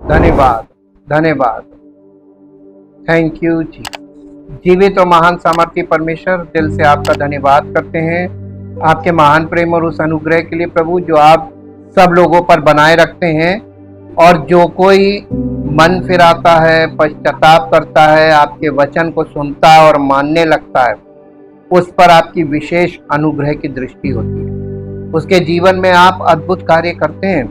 धन्यवाद, धन्यवाद। Thank you जी। जीवित और महान सामर्थ्य परमेश्वर, दिल से आपका धन्यवाद करते हैं आपके महान प्रेम और उस अनुग्रह के लिए प्रभु जो आप सब लोगों पर बनाए रखते हैं। और जो कोई मन फिराता है, पश्चाताप करता है, आपके वचन को सुनता है और मानने लगता है, उस पर आपकी विशेष अनुग्रह की दृष्टि होती है। उसके जीवन में आप अद्भुत कार्य करते हैं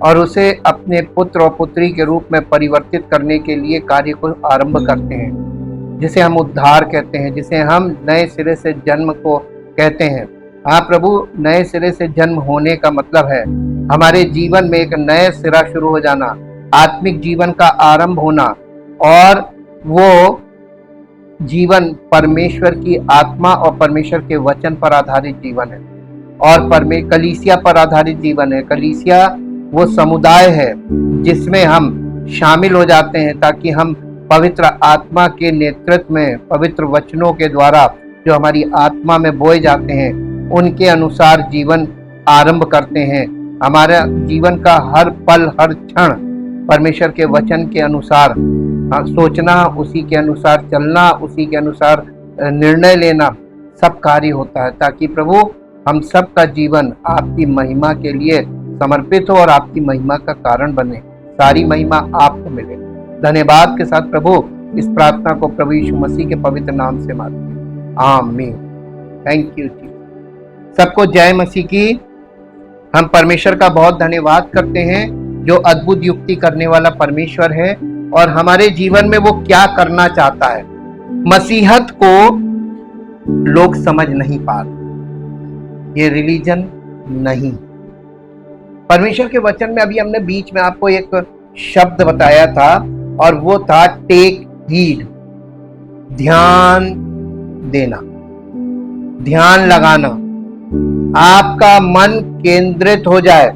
और उसे अपने पुत्र और पुत्री के रूप में परिवर्तित करने के लिए कार्य को आरंभ करते हैं, जिसे हम उद्धार कहते हैं, जिसे हम नए सिरे से जन्म को कहते हैं। हाँ प्रभु, नए सिरे से जन्म होने का मतलब है हमारे जीवन में एक नया सिरा शुरू हो जाना, आत्मिक जीवन का आरंभ होना, और वो जीवन परमेश्वर की आत्मा और परमेश्वर के वचन पर आधारित जीवन है और कलीसिया पर आधारित जीवन है। कलीसिया वो समुदाय है जिसमें हम शामिल हो जाते हैं ताकि हम पवित्र आत्मा के नेतृत्व में, पवित्र वचनों के द्वारा जो हमारी आत्मा में बोए जाते हैं, उनके अनुसार जीवन आरंभ करते हैं। हमारा जीवन का हर पल, हर क्षण परमेश्वर के वचन के अनुसार सोचना, उसी के अनुसार चलना, उसी के अनुसार निर्णय लेना, सब कार्य होता है ताकि प्रभु हम सब का जीवन आपकी महिमा के लिए समर्पित हो और आपकी महिमा का कारण बने। सारी महिमा आपको मिले। धन्यवाद के साथ प्रभु इस प्रार्थना को प्रभु यीशु मसीह के पवित्र नाम से मांगते हैं, आमीन। थैंक यू जी। सबको जय मसीह की। हम परमेश्वर का बहुत धन्यवाद करते हैं जो अद्भुत युक्ति करने वाला परमेश्वर है और हमारे जीवन में वो क्या करना चाहता है। मसीहत को लोग समझ नहीं पा रहे, ये रिलीजन नहीं। परमेश्वर के वचन में अभी हमने बीच में आपको एक शब्द बताया था और वो था टेक हीड, ध्यान देना, ध्यान लगाना, आपका मन केंद्रित हो जाए।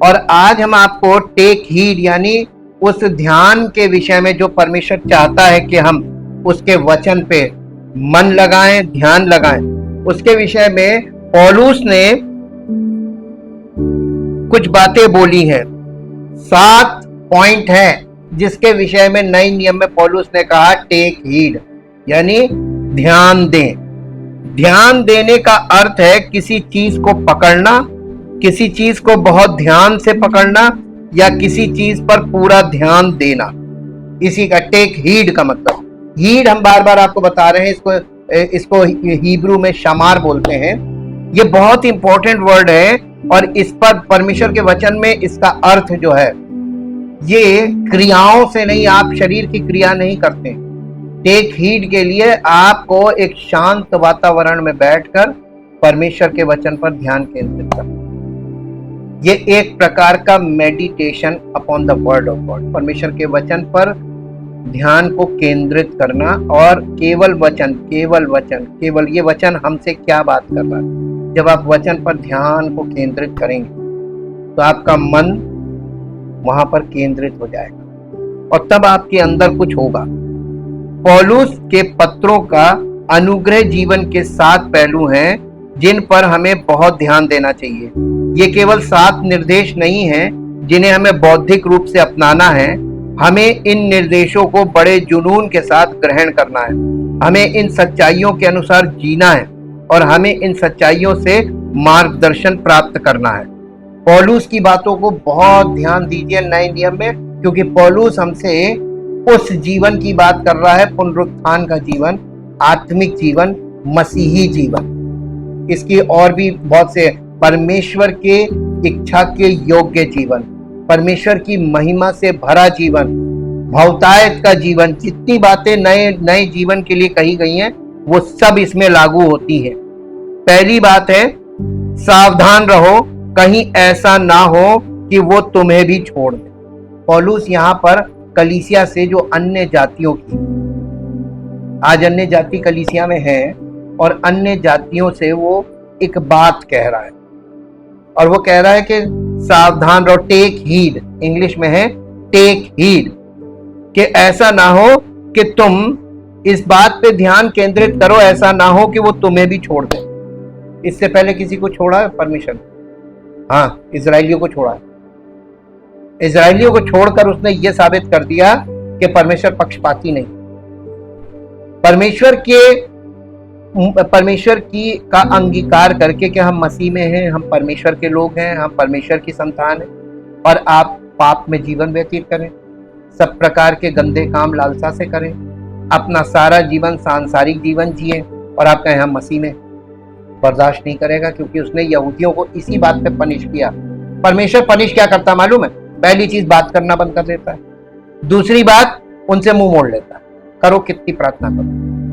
और आज हम आपको टेक हीड यानी उस ध्यान के विषय में जो परमेश्वर चाहता है कि हम उसके वचन पे मन लगाएं, ध्यान लगाएं, उसके विषय में पौलुस ने कुछ बातें बोली हैं। 7 पॉइंट है जिसके विषय में नए नियम में पौलुस ने कहा टेक हीड यानी ध्यान दें। ध्यान देने का अर्थ है किसी चीज को पकड़ना, किसी चीज को बहुत ध्यान से पकड़ना या किसी चीज पर पूरा ध्यान देना। इसी का टेक हीड का मतलब। हीड हम बार बार आपको बता रहे हैं, इसको हिब्रू में शमार बोलते हैं। ये बहुत इंपॉर्टेंट वर्ड है और इस पर परमेश्वर के वचन में इसका अर्थ जो है, ये क्रियाओं से नहीं, आप शरीर की क्रिया नहीं करते। टेक हीड के लिए आपको एक शांत वातावरण में बैठकर परमेश्वर के वचन पर ध्यान केंद्रित करना। ये एक प्रकार का meditation upon the word of God, परमेश्वर के वचन पर ध्यान को केंद्रित करना। और केवल ये वचन हमसे क्या बात कर रहा है। जब आप वचन पर ध्यान को केंद्रित करेंगे तो आपका मन वहां पर केंद्रित हो जाएगा और तब आपके अंदर कुछ होगा। पौलुस के पत्रों का अनुग्रह जीवन के 7 पहलू हैं जिन पर हमें बहुत ध्यान देना चाहिए। ये केवल 7 निर्देश नहीं हैं जिन्हें हमें बौद्धिक रूप से अपनाना है। हमें इन निर्देशों को बड़े जुनून के साथ ग्रहण करना है, हमें इन सच्चाइयों के अनुसार जीना है और हमें इन सच्चाइयों से मार्गदर्शन प्राप्त करना है। पौलुस की बातों को बहुत ध्यान दीजिए नए नियम में, क्योंकि पौलुस हमसे उस जीवन की बात कर रहा है, पुनरुत्थान का जीवन, आत्मिक जीवन, मसीही जीवन। इसकी और भी बहुत से परमेश्वर के इच्छा के योग्य जीवन, परमेश्वर की महिमा से भरा जीवन, भौतायत का जीवन, जितनी बातें नए जीवन के लिए कही गई हैं वो सब इसमें लागू होती है। पहली बात है सावधान रहो, कहीं ऐसा ना हो कि वो तुम्हें भी छोड़ दे। पौलुस यहाँ पर कलीसिया से जो अन्य जातियों की, आज अन्य जाति कलीसिया में है और अन्य जातियों से वो एक बात कह रहा है और वो कह रहा है कि सावधान रहो, टेक हीड, इंग्लिश में है टेक हीड, कि ऐसा ना हो कि तुम इस बात पे ध्यान केंद्रित करो, ऐसा ना हो कि वो तुम्हें भी छोड़ दे। इससे पहले किसी को छोड़ा है परमिशन? हाँ, इजराइलियों को छोड़ा है। इजरायलियों को छोड़कर उसने ये साबित कर दिया कि परमेश्वर पक्षपाती नहीं। परमेश्वर की का अंगीकार करके कि हम मसीह में हैं, हम परमेश्वर के लोग हैं, हम परमेश्वर की संतान हैं, और आप पाप में जीवन व्यतीत करें, सब प्रकार के गंदे काम लालसा से करें, अपना सारा जीवन सांसारिक जीवन जिए, और आप कहें हम मसीह में, बर्दाश्त नहीं करेगा, क्योंकि उसने यहूदियों को इसी बात पे पनिश किया। परमेश्वर पनिश क्या करता मालूम है? पहली चीज बात करना बंद कर देता है, दूसरी बात उनसे मुंह मोड़ लेता है। करो कितनी प्रार्थना करो,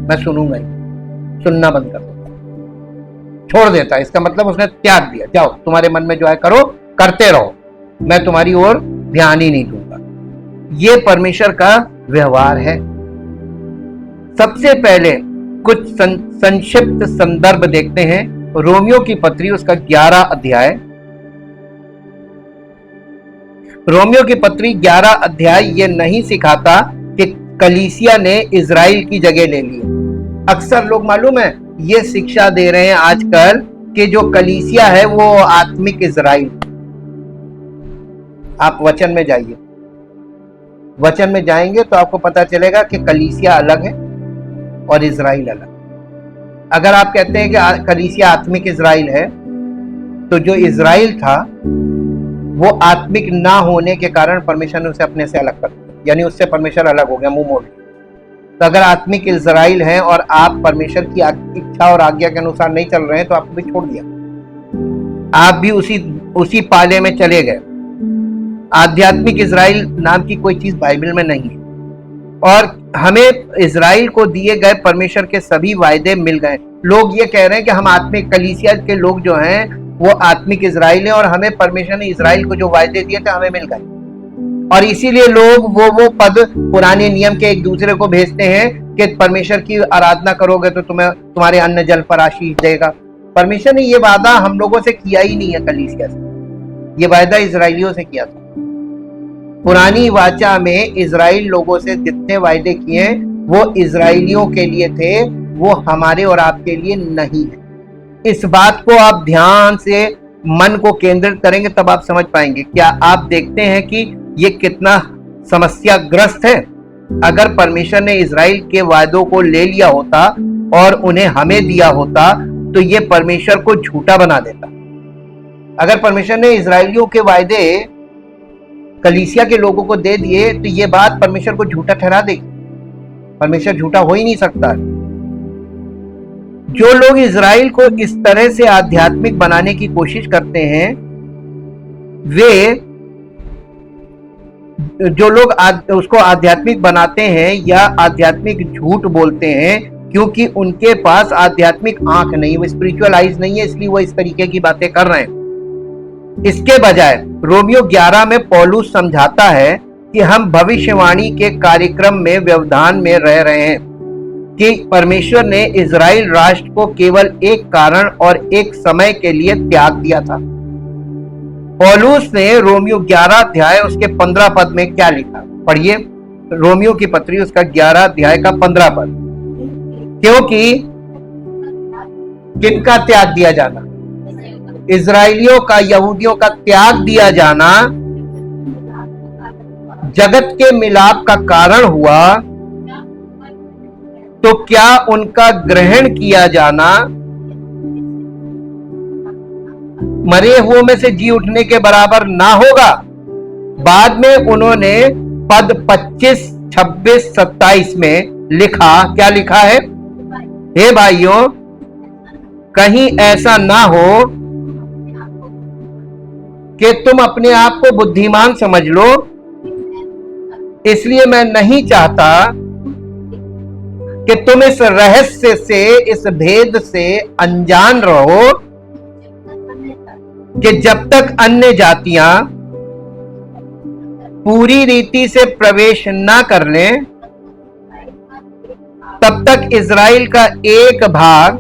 मैं सुनूंगा ही, सुनना बंद कर देता है, छोड़ देता है। इसका मतलब उसने त्याग दिया, जाओ तुम्हारे मन में जो है करो, करते रहो, मैं तुम्हारी ओर ध्यान ही नहीं दूंगा। ये परमेश्वर का व्यवहार है। सबसे पहले कुछ संक्षिप्त संदर्भ देखते हैं। रोमियो की पत्री उसका 11 अध्याय, रोमियो की पत्री 11 अध्याय ये नहीं सिखाता कि कलीसिया ने इजराइल की जगह ले ली। अक्सर लोग मालूम है ये शिक्षा दे रहे हैं आजकल कि जो कलीसिया है वो आत्मिक इजराइल। आप वचन में जाइए, वचन में जाएंगे तो आपको पता चलेगा कि कलीसिया अलग है और इजराइल अलग। अगर आप कहते हैं कि कलीसिया आत्मिक इजराइल है, तो जो इजराइल था वो आत्मिक ना होने के कारण परमेश्वर ने उसे अपने से अलग कर दिया, यानी उससे परमेश्वर अलग हो गया, मुंह मोड़ लिया। तो अगर आत्मिक इजराइल है और आप परमेश्वर की इच्छा और आज्ञा के अनुसार नहीं चल रहे हैं, तो आपको भी छोड़ दिया, आप भी उसी पाले में चले गए। आध्यात्मिक इजराइल नाम की कोई चीज बाइबल में नहीं है, और हमें इजराइल को दिए गए परमेश्वर के सभी वायदे मिल गए। लोग ये कह रहे हैं कि हम आत्मिक कलीसिया के लोग जो हैं वो आत्मिक इजराइल है, और हमें परमेश्वर ने इजराइल को जो वायदे दिए थे हमें मिल गए, और इसीलिए लोग वो पद पुराने नियम के एक दूसरे को भेजते हैं कि परमेश्वर की आराधना करोगे तो तुम्हारे अन्न जल पर आशीष देगा। परमेश्वर ने ये वादा हम लोगों से किया ही नहीं है, कलीसिया से, ये वायदा इजराइलियों से किया था। पुरानी वाचा में इजराइल लोगों से जितने वायदे किए वो इजराइलियों के लिए थे, वो हमारे और आपके लिए नहीं है। इस बात को आप ध्यान से मन को केंद्रित करेंगे तब आप समझ पाएंगे। क्या आप देखते हैं कि ये कितना समस्याग्रस्त है? अगर परमेश्वर ने इजराइल के वायदों को ले लिया होता और उन्हें हमें दिया होता तो ये परमेश्वर को झूठा बना देता। अगर परमेश्वर ने इजराइलियों के वायदे कलीसिया के लोगों को दे दिए तो ये बात परमेश्वर को झूठा ठहरा देगी। परमेश्वर झूठा हो ही नहीं सकता। जो लोग इजराइल को इस तरह से आध्यात्मिक बनाने की कोशिश करते हैं, वे जो लोग उसको आध्यात्मिक बनाते हैं या आध्यात्मिक झूठ बोलते हैं, क्योंकि उनके पास आध्यात्मिक आंख नहीं, वो स्पिरिचुअल आइज नहीं है, इसलिए वो इस तरीके की बातें कर रहे हैं। इसके बजाय रोमियो 11 में पौलुस समझाता है कि हम भविष्यवाणी के कार्यक्रम में व्यवधान में रह रहे हैं कि परमेश्वर ने इजराइल राष्ट्र को केवल एक कारण और एक समय के लिए त्याग दिया था। पौलुस ने रोमियो 11 अध्याय उसके 15 पद में क्या लिखा, पढ़िए। रोमियो की पत्री उसका 11 अध्याय का 15 पद। क्योंकि किनका त्याग दिया जाना? इजराइलियों का, यहूदियों का त्याग दिया जाना जगत के मिलाप का कारण हुआ, तो क्या उनका ग्रहण किया जाना मरे हुओं में से जी उठने के बराबर ना होगा? बाद में उन्होंने पद 25, 26, 27 में लिखा, क्या लिखा है? हे भाइयों, कहीं ऐसा ना हो कि तुम अपने आप को बुद्धिमान समझ लो, इसलिए मैं नहीं चाहता कि तुम इस रहस्य से, इस भेद से अनजान रहो कि जब तक अन्य जातियां पूरी रीति से प्रवेश ना कर लें, तब तक इजराइल का एक भाग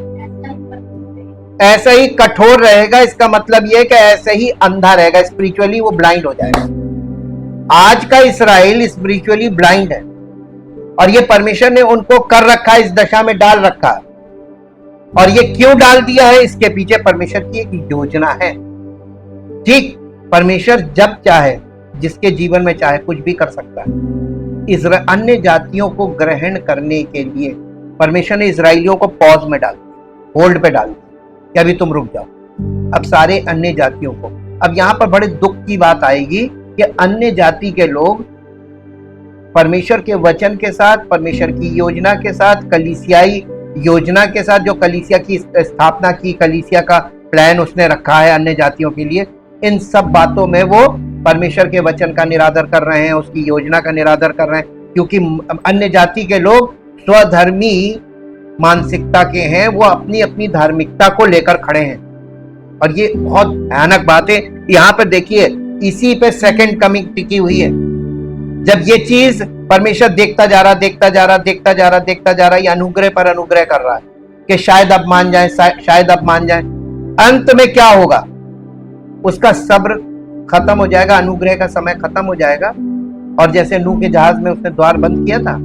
ऐसा ही कठोर रहेगा। इसका मतलब यह है कि ऐसे ही अंधा रहेगा, स्पिरिचुअली वो ब्लाइंड हो जाएगा। आज का इस्राएल स्पिरिचुअली ब्लाइंड है, और ये परमेश्वर ने उनको कर रखा है, इस दशा में डाल रखा है। और ये क्यों डाल दिया है? इसके पीछे परमेश्वर की एक योजना है। ठीक, परमेश्वर जब चाहे जिसके जीवन में चाहे कुछ भी कर सकता है। अन्य जातियों को ग्रहण करने के लिए परमेश्वर ने इजराइलियों को पॉज में डाल दिया, होल्ड पे डाल दिया कि अभी तुम रुक जाओ। अब सारे अन्य जातियों को, अब यहां पर बड़े दुख की बात आएगी कि अन्य जाति के लोग परमेश्वर के वचन के साथ, परमेश्वर की योजना के साथ, कलीसियाई योजना के साथ, जो कलीसिया की स्थापना की, कलीसिया का प्लान उसने रखा है अन्य जातियों के लिए, इन सब बातों में वो परमेश्वर के वचन का निरादर कर रहे हैं, उसकी योजना का निरादर कर रहे हैं, क्योंकि अन्य जाति के लोग स्वधर्मी मानसिकता के हैं, वो अपनी अपनी धार्मिकता को लेकर खड़े हैं। और ये बहुत भयानक बात है। यहाँ पर देखिए, इसी पे सेकंड कमिंग टिकी हुई है। जब ये चीज परमेश्वर देखता जा रहा, देखता जा रहा, देखता जा रहा, देखता जा रहा, ये अनुग्रह पर अनुग्रह कर रहा है कि शायद अब मान जाए, शायद अब मान जाए। अंत में क्या होगा? उसका सब्र खत्म हो जाएगा, अनुग्रह का समय खत्म हो जाएगा। और जैसे नूह के जहाज में उसने द्वार बंद किया था,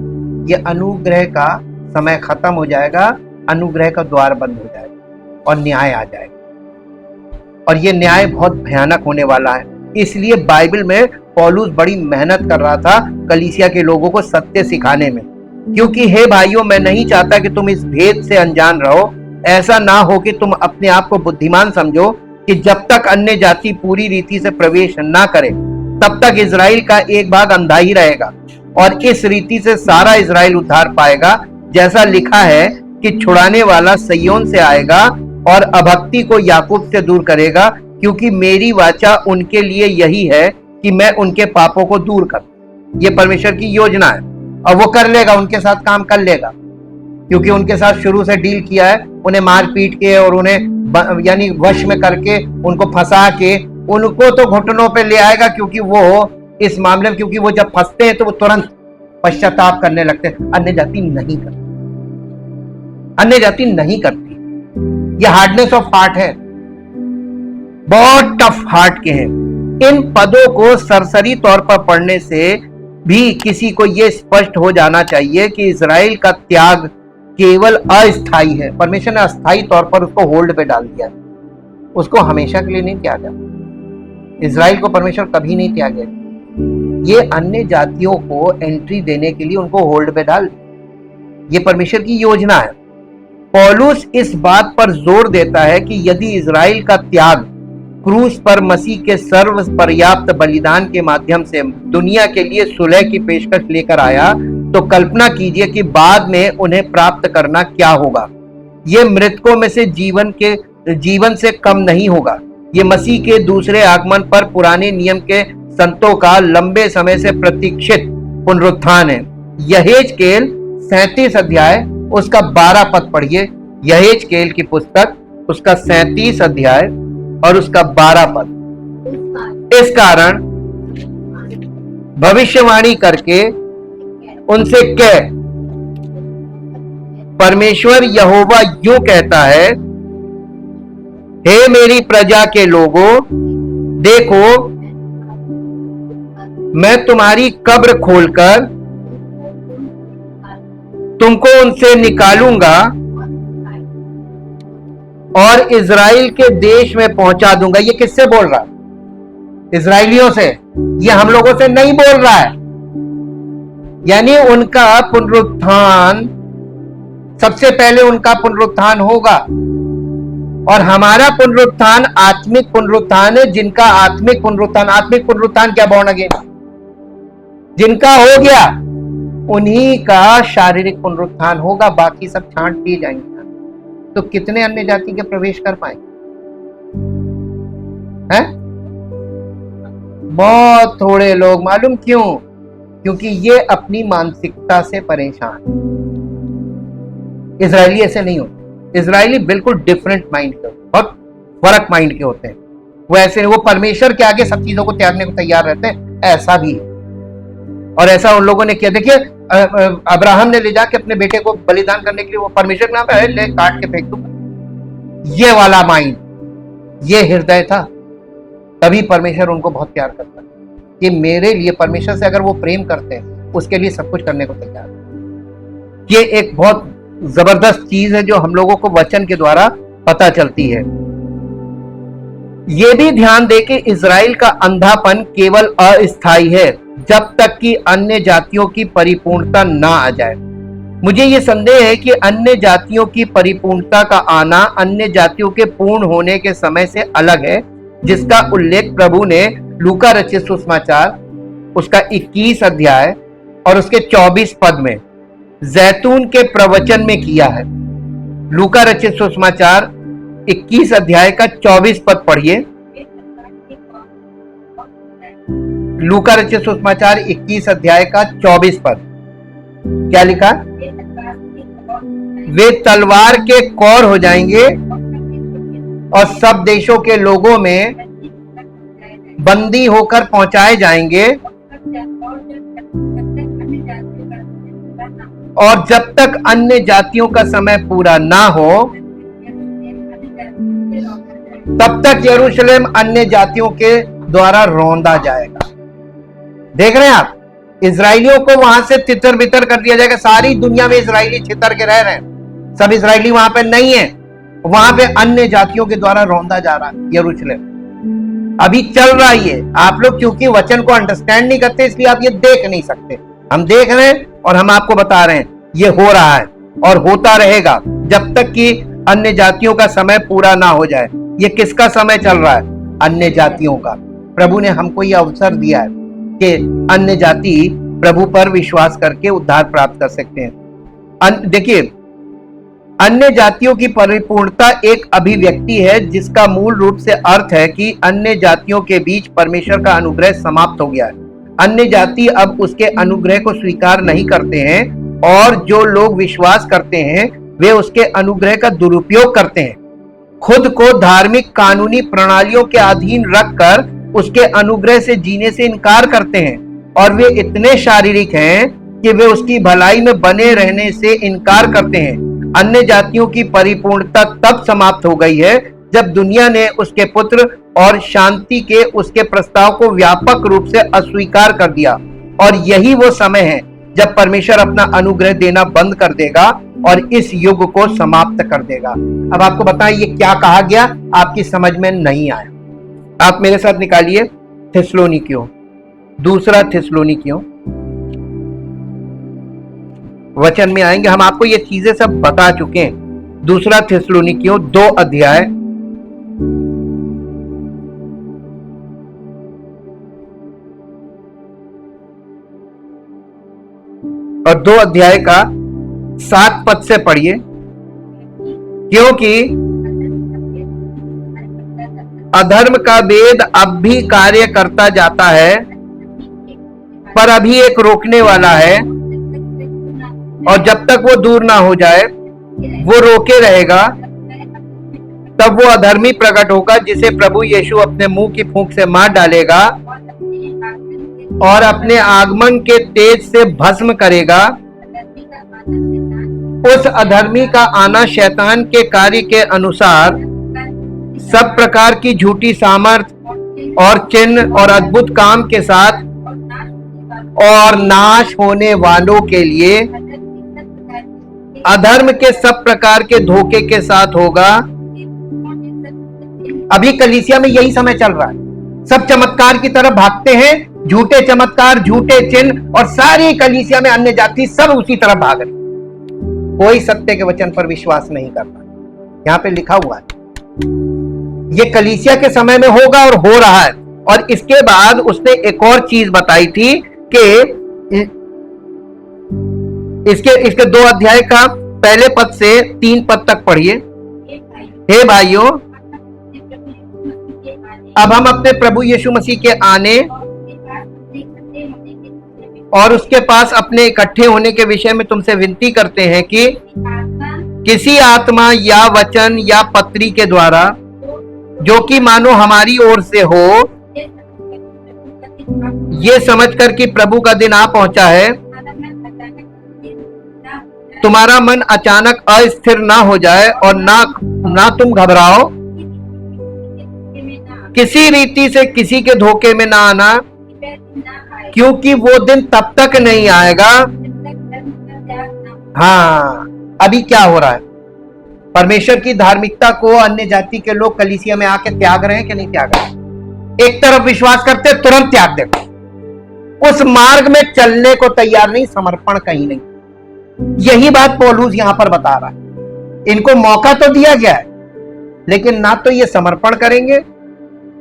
ये अनुग्रह का समय खत्म हो जाएगा, अनुग्रह का द्वार बंद हो जाएगा और न्याय आ जाएगा। और ये न्याय बहुत भयानक होने वाला है। इसलिए बाइबल में पौलुस बड़ी मेहनत कर रहा था कलीसिया के लोगों को सत्य सिखाने में, क्योंकि हे भाइयों, मैं नहीं चाहता कि तुम इस भेद से अनजान रहो। ऐसा ना हो कि तुम अपने आप को बुद्धिमान समझो कि जब तक अन्य जाति पूरी रीति से प्रवेश ना करे, तब तक इजराइल का एक भाग अंधा ही रहेगा और इस रीति से सारा इजराइल उद्धार पाएगा। जैसा लिखा है कि छुड़ाने वाला सिय्योन से आएगा और अभक्ति को याकूब से दूर करेगा, क्योंकि मेरी वाचा उनके लिए यही है कि मैं उनके पापों को दूर करूं। ये परमेश्वर की योजना है और वो कर लेगा, उनके साथ काम कर लेगा, क्योंकि उनके साथ शुरू से डील किया है। उन्हें मार पीट के और उन्हें यानी वश में करके, उनको फंसा के, उनको तो घुटनों पे ले आएगा, क्योंकि वो इस मामले में, क्योंकि वो जब फंसते हैं तो वो तुरंत पश्चाताप करने लगते हैं। अन्य जाति नहीं करती, अन्य जाति नहीं करती। ये हार्डनेस ऑफ हार्ट है, बहुत टफ हार्ट के हैं। इन पदों को सरसरी तौर पर पढ़ने से भी किसी को यह स्पष्ट हो जाना चाहिए कि इजराइल का त्याग केवल अस्थाई है। परमेश्वर ने अस्थाई तौर पर उसको होल्ड पे डाल दिया, उसको हमेशा के लिए नहीं त्यागा। इजराइल को परमेश्वर कभी नहीं त्यागे। ये अन्य जातियों को एंट्री देने के लिए उनको होल्ड पे डाल, ये परमेश्वर की योजना है। पौलुस इस बात पर जोर देता है कि यदि इजराइल का त्याग क्रूस पर मसीह के सर्व पर्याप्त बलिदान के माध्यम से दुनिया के लिए सुलह की पेशकश लेकर आया, तो कल्पना कीजिए कि बाद में उन्हें प्राप्त करना क्या होगा। ये मृतकों में से जीवन से कम नहीं होगा। ये मसीह के दूसरे आगमन पर पुराने नियम के संतों का लंबे समय से प्रतीक्षित पुनरुत्थान है। यहेजकेल 37 अध्याय उसका 12 पद पढ़िए। यहेजकेल की पुस्तक उसका 37 अध्याय और उसका 12 पद। इस कारण भविष्यवाणी करके उनसे कह, परमेश्वर यहोवा यूं कहता है, हे मेरी प्रजा के लोगों, देखो मैं तुम्हारी कब्र खोलकर तुमको उनसे निकालूंगा और इजराइल के देश में पहुंचा दूंगा। ये किससे बोल रहा है? इजराइलियों से। ये हम लोगों से नहीं बोल रहा है। यानी उनका पुनरुत्थान, सबसे पहले उनका पुनरुत्थान होगा और हमारा पुनरुत्थान आत्मिक पुनरुत्थान है। जिनका आत्मिक पुनरुत्थान क्या? बॉर्न अगेन जिनका हो गया, उन्हीं का शारीरिक पुनरुत्थान होगा, बाकी सब छांट दिए जाएंगे। तो कितने अन्य जाति के प्रवेश कर पाएंगे? हैं? बहुत थोड़े लोग। मालूम क्यों? क्योंकि ये अपनी मानसिकता से परेशान। इजरायली ऐसे नहीं होते। इजरायली बिल्कुल डिफरेंट माइंड के, बहुत फर्क माइंड के होते हैं। वो ऐसे, वो परमेश्वर के आगे सब चीजों को त्यागने को तैयार रहते हैं। ऐसा भी है। और ऐसा उन लोगों ने किया। देखिए, अब्राहम ने ले जाके अपने बेटे को बलिदान करने के लिए, वो परमेश्वर के नाम पे ले काट के फेंक दूंगा। ये वाला माइंड, ये हृदय था। तभी परमेश्वर उनको बहुत प्यार करता है कि मेरे लिए, परमेश्वर से अगर वो प्रेम करते हैं, उसके लिए सब कुछ करने को तैयार है। ये एक बहुत जबरदस्त चीज है जो हम लोगों को वचन के द्वारा पता चलती है। ये भी ध्यान दे कि इजराइल का अंधापन केवल अस्थायी है जब तक कि अन्य जातियों की परिपूर्णता ना आ जाए। मुझे ये संदेह है कि अन्य जातियों की परिपूर्णता का आना अन्य जातियों के पूर्ण होने के समय से अलग है, जिसका उल्लेख प्रभु ने लूका रचित सुसमाचार उसका 21 अध्याय और उसके 24 पद में जैतून के प्रवचन में किया है। लूका रचित सुसमाचार 21 अध्याय का 24 पद पढ़िए। लूका रचित सुसमाचार 21 अध्याय का 24 पद क्या लिखा? वे तलवार के कौर हो जाएंगे और सब देशों के लोगों में बंदी होकर पहुंचाए जाएंगे, और जब तक अन्य जातियों का समय पूरा ना हो तब तक यरूशलेम अन्य जातियों के द्वारा रौंदा जाएगा। देख रहे हैं आप, इजराइलियों को वहां से तितर बितर कर दिया जाएगा। सारी दुनिया में इजराइली छितर के रह रहे हैं, सब इजराइली वहां पे नहीं है, वहां पे अन्य जातियों के द्वारा रौंदा जा रहा है यरूशलेम। अभी चल रहा ही है। आप लोग क्योंकि वचन को अंडरस्टैंड नहीं करते इसलिए आप ये देख नहीं सकते। हम देख रहे हैं और हम आपको बता रहे हैं ये हो रहा है और होता रहेगा जब तक कि अन्य जातियों का समय पूरा ना हो जाए। ये किसका समय चल रहा है? अन्य जातियों का। प्रभु ने हमको यह अवसर दिया है कि अन्य जाति प्रभु पर विश्वास करके उद्धार प्राप्त कर सकते हैं। देखिए, अन्य जातियों की परिपूर्णता एक अभिव्यक्ति है जिसका मूल रूप से अर्थ है कि अन्य जातियों के बीच परमेश्वर का अनुग्रह समाप्त हो गया है। अन्य जाति अब उसके अनुग्रह को स्वीकार नहीं करते हैं और जो लोग विश्वास करते हैं वे उसके अनुग्रह का दुरुपयोग करते हैं। खुद को धार्मिक कानूनी प्रणालियों के अधीन रखकर उसके अनुग्रह से जीने से इनकार करते हैं और वे इतने शारीरिक हैं कि वे उसकी भलाई में बने रहने से इनकार करते हैं। अन्य जातियों की परिपूर्णता तब समाप्त हो गई है जब दुनिया ने उसके पुत्र और शांति के उसके प्रस्ताव को व्यापक रूप से अस्वीकार कर दिया, और यही वो समय है जब परमेश्वर अपना अनुग्रह देना बंद कर देगा और इस युग को समाप्त कर देगा। अब आपको बताएं ये क्या कहा गया, आपकी समझ में नहीं आया। आप मेरे साथ निकालिए थिस्सलुनीकियों, दूसरा थिस्सलुनीकियों वचन में आएंगे। हम आपको ये चीजें सब बता चुके हैं। दूसरा थिस्सलुनीकियों 2 अध्याय और 2 अध्याय का 7 पद से पढ़िए। क्योंकि अधर्म का वेद अब भी कार्य करता जाता है, पर अभी एक रोकने वाला है, और जब तक वो दूर ना हो जाए वो रोके रहेगा। तब वो अधर्मी प्रकट होगा जिसे प्रभु यीशु अपने मुंह की फूंक से मार डालेगा और अपने आगमन के तेज से भस्म करेगा। उस अधर्मी का आना शैतान के कार्य के अनुसार सब प्रकार की झूठी सामर्थ और चिन्ह और अद्भुत काम के साथ और नाश होने वालों के लिए अधर्म के सब प्रकार के धोखे के साथ होगा। अभी कलीसिया में यही समय चल रहा है। सब चमत्कार की तरफ भागते हैं, झूठे चमत्कार, झूठे चिन्ह, और सारी कलीसिया में अन्य जाति सब उसी तरफ भाग रही। कोई सत्य के वचन पर विश्वास नहीं करता। यहाँ पे लिखा हुआ है ये कलीसिया के समय में होगा और हो रहा है। और इसके बाद उसने एक और चीज बताई थी कि इसके 2 अध्याय का पहले पद से 3 पद तक पढ़िए। हे भाइयों, अब हम अपने प्रभु यीशु मसीह के आने और उसके पास अपने इकट्ठे होने के विषय में तुमसे विनती करते हैं कि किसी आत्मा या वचन या पत्री के द्वारा, जो कि मानो हमारी ओर से हो, ये समझकर कि प्रभु का दिन आ पहुंचा है, तुम्हारा मन अचानक अस्थिर ना हो जाए और ना तुम घबराओ। किसी रीति से किसी के धोखे में ना आना, क्योंकि वो दिन तब तक नहीं आएगा। हाँ, अभी क्या हो रहा है? परमेश्वर की धार्मिकता को अन्य जाति के लोग कलीसिया में आके त्याग रहे हैं कि नहीं त्याग रहे? एक तरफ विश्वास करते तुरंत त्याग देते, उस मार्ग में चलने को तैयार नहीं, समर्पण कहीं नहीं। यही बात पौलुस यहां पर बता रहा है। इनको मौका तो दिया गया है, लेकिन ना तो ये समर्पण करेंगे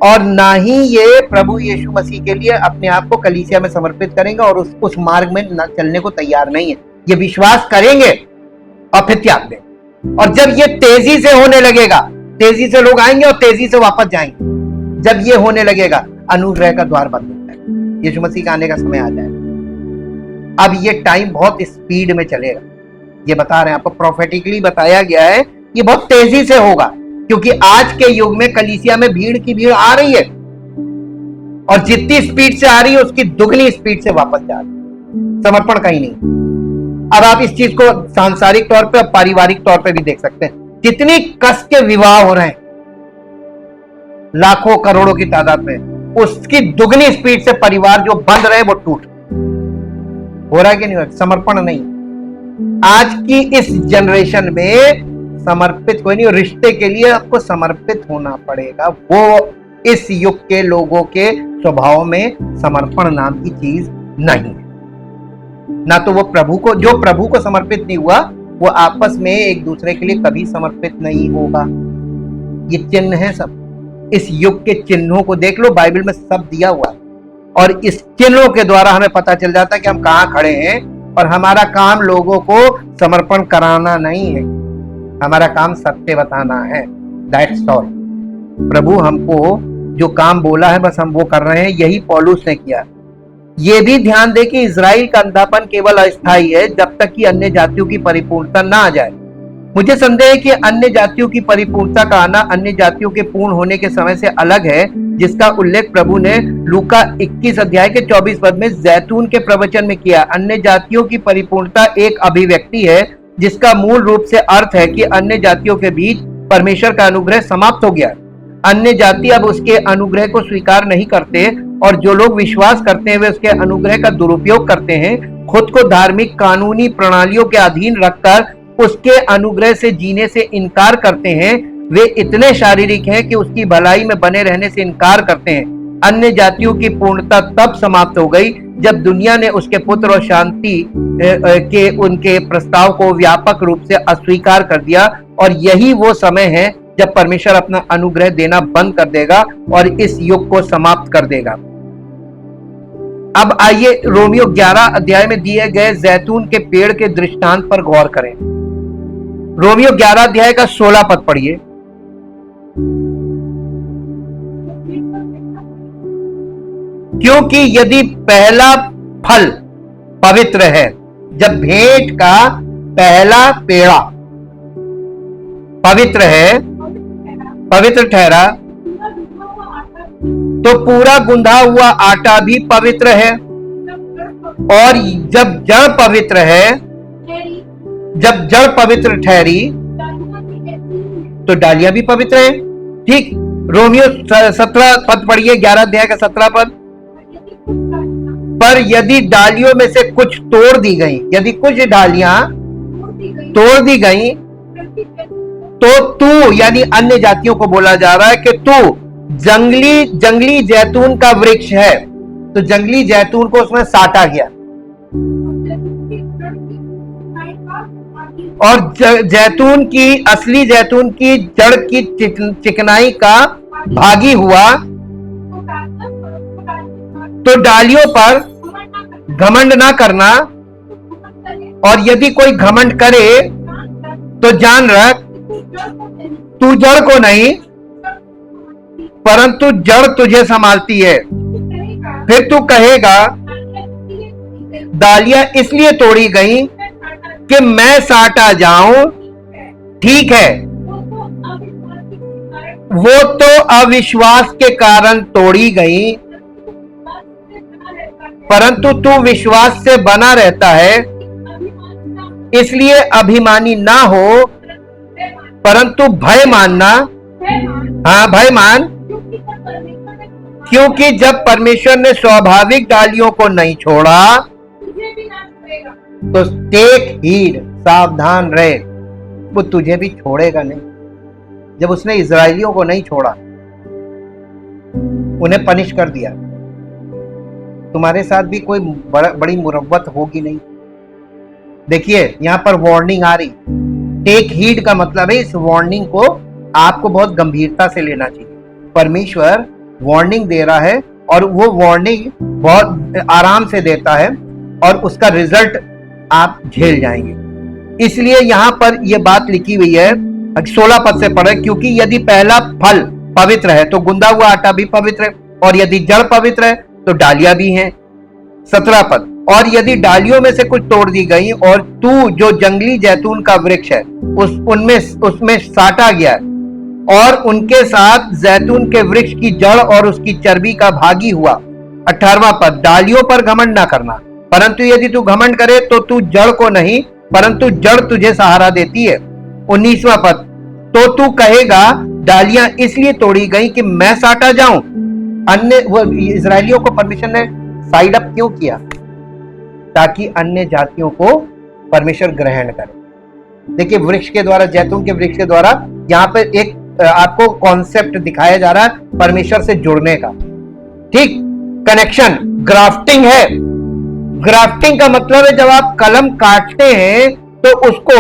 और ना ही ये प्रभु यीशु मसीह के लिए अपने आप को कलीसिया में समर्पित करेंगे, और उस मार्ग में ना चलने को तैयार नहीं है। ये विश्वास करेंगे और फिर त्याग देंगे। और जब ये तेजी से होने लगेगा, तेजी से लोग आएंगे और तेजी से वापस जाएंगे, जब ये होने लगेगा अनुग्रह का द्वार बंद हो जाएगा, यीशु मसीह का आने का समय आ जाएगा। अब ये टाइम बहुत स्पीड में चलेगा, ये बता रहे हैं आपको, प्रोफेटिकली बताया गया है, ये बहुत तेजी से होगा, क्योंकि आज के युग में कलीसिया में भीड़ की भीड़ आ रही है, और जितनी स्पीड से आ रही है उसकी दुगनी स्पीड से वापस जा रही है। समर्पण कहीं नहीं। अब आप इस चीज को सांसारिक तौर पे और पारिवारिक तौर पे भी देख सकते हैं। जितनी कस के विवाह हो रहे हैं लाखों करोड़ों की तादाद में, उसकी दुगनी स्पीड से परिवार जो बंद रहे वो टूट हो रहा है कि नहीं? समर्पण नहीं। आज की इस जनरेशन में समर्पित कोई नहीं, रिश्ते के लिए आपको समर्पित होना पड़ेगा। वो इस युग के लोगों के स्वभाव में समर्पण नाम की चीज नहीं है। ना तो वो प्रभु को, जो प्रभु को समर्पित नहीं हुआ वो आपस में एक दूसरे के लिए कभी समर्पित नहीं होगा। ये चिन्ह है सब, इस युग के चिन्हों को देख लो, बाइबल में सब दिया हुआ है, और इस चिन्हों के द्वारा हमें पता चल जाता है कि हम कहां खड़े हैं। और हमारा काम लोगों को समर्पण कराना नहीं है, हमारा काम सत्य बताना है। That's all. प्रभु हमको जो काम बोला है बस हम वो कर रहे हैं, यही पौलुस ने किया। ये भी ध्यान दे कि इजराइल का अंधापन केवल अस्थायी है, जब तक कि अन्य जातियों की परिपूर्णता ना आ जाए। मुझे संदेह है कि अन्य जातियों की परिपूर्णता का आना अन्य जातियों के पूर्ण होने के समय से अलग है, जिसका उल्लेख प्रभु ने लूका 21 अध्याय के 24 पद में जैतून के प्रवचन में किया। अन्य जातियों की परिपूर्णता एक अभिव्यक्ति है, जिसका मूल रूप से अर्थ है कि अन्य जातियों के बीच परमेश्वर का अनुग्रह समाप्त हो गया। अन्य जाति अब उसके अनुग्रह को स्वीकार नहीं करते, और जो लोग विश्वास करते हैं वे उसके अनुग्रह का दुरुपयोग करते हैं, खुद को धार्मिक कानूनी प्रणालियों के अधीन रखकर उसके अनुग्रह से जीने से इनकार करते हैं। वे इतने शारीरिक हैं कि उसकी भलाई में बने रहने से इनकार करते हैं। अन्य जातियों की पूर्णता तब समाप्त हो गई जब दुनिया ने उसके पुत्र और शांति के उनके प्रस्ताव को व्यापक रूप से अस्वीकार कर दिया, और यही वो समय है जब परमेश्वर अपना अनुग्रह देना बंद कर देगा और इस युग को समाप्त कर देगा। अब आइए रोमियो 11 अध्याय में दिए गए जैतून के पेड़ के दृष्टांत पर गौर करें। रोमियो 11 अध्याय का 16 पद पढ़िए। क्योंकि यदि पहला फल पवित्र है, जब भेंट का पहला पेड़ा पवित्र है, पवित्र ठहरा, तो पूरा गुंधा हुआ आटा भी पवित्र है, और जब जड़ पवित्र है, जब जड़ पवित्र ठहरी तो डालियां भी पवित्र है। ठीक। रोमियो 17 पद पढ़िए, 11 अध्याय का 17 पद। पर यदि डालियों में से कुछ तोड़ दी गई, यदि कुछ डालियां तोड़ दी गई, तो तू, यानी अन्य जातियों को बोला जा रहा है कि तू जंगली जैतून का वृक्ष है, तो जंगली जैतून को उसमें साटा गया, और जैतून की, असली जैतून की जड़ की चिकनाई का भागी हुआ, तो डालियों पर घमंड ना करना, और यदि कोई घमंड करे तो जान रख तू जड़ को नहीं परंतु जड़ तुझे संभालती है। फिर तू कहेगा डालियां इसलिए तोड़ी गई कि मैं साटा जाऊं। ठीक है, वो तो अविश्वास के कारण तोड़ी गई, परंतु तू विश्वास से बना रहता है, इसलिए अभिमानी ना हो, परंतु भय मानना। हाँ, भय मान, क्योंकि जब परमेश्वर ने स्वाभाविक डालियों को नहीं छोड़ा तो टेक हीड, सावधान रहे। वो तुझे भी छोड़ेगा नहीं। जब उसने इजराइलियों को नहीं छोड़ा, उन्हें पनिश कर दिया, तुम्हारे साथ भी कोई बड़ी मुरव्वत होगी नहीं। देखिए यहां पर वार्निंग आ रही, टेक हीड का मतलब है इस वार्निंग को आपको बहुत गंभीरता से लेना चाहिए। परमेश्वर वार्निंग दे रहा है और वो वार्निंग बहुत आराम से देता है और उसका रिजल्ट आप झेल जाएंगे। इसलिए यहां पर यह बात लिखी हुई है 16 पद से पढ़े, क्योंकि यदि पहला फल पवित्र है तो गुंदा हुआ आटा भी पवित्र है, और यदि जड़ पवित्र है तो डालियां भी हैं। 17 पद, और यदि डालियों में से कुछ तोड़ दी गई और तू जो जंगली जैतून का वृक्ष है उसमें साटा गया और उनके साथ जैतून के वृक्ष की जड़ और उसकी चर्बी का भागी हुआ। 18वां पद, डालियों पर घमंड ना करना, परंतु यदि तू घमंड करे तो तू जड़ को नहीं परंतु जड़ तुझे सहारा देती है। 19वां पद, तो तू कहेगा डालियां इसलिए तोड़ी गई कि मैं साटा जाऊं। अन्य वो इजरायलियों को परमेश्वर ने साइड अप क्यों किया? ताकि अन्य जातियों को परमेश्वर ग्रहण करे। देखिए वृक्ष के द्वारा, जैतून के वृक्ष के द्वारा यहाँ पे एक आपको कॉन्सेप्ट दिखाया जा रहा है परमेश्वर से जुड़ने का। ठीक, कनेक्शन, ग्राफ्टिंग है। ग्राफ्टिंग का मतलब है जब आप कलम काटते हैं तो उसको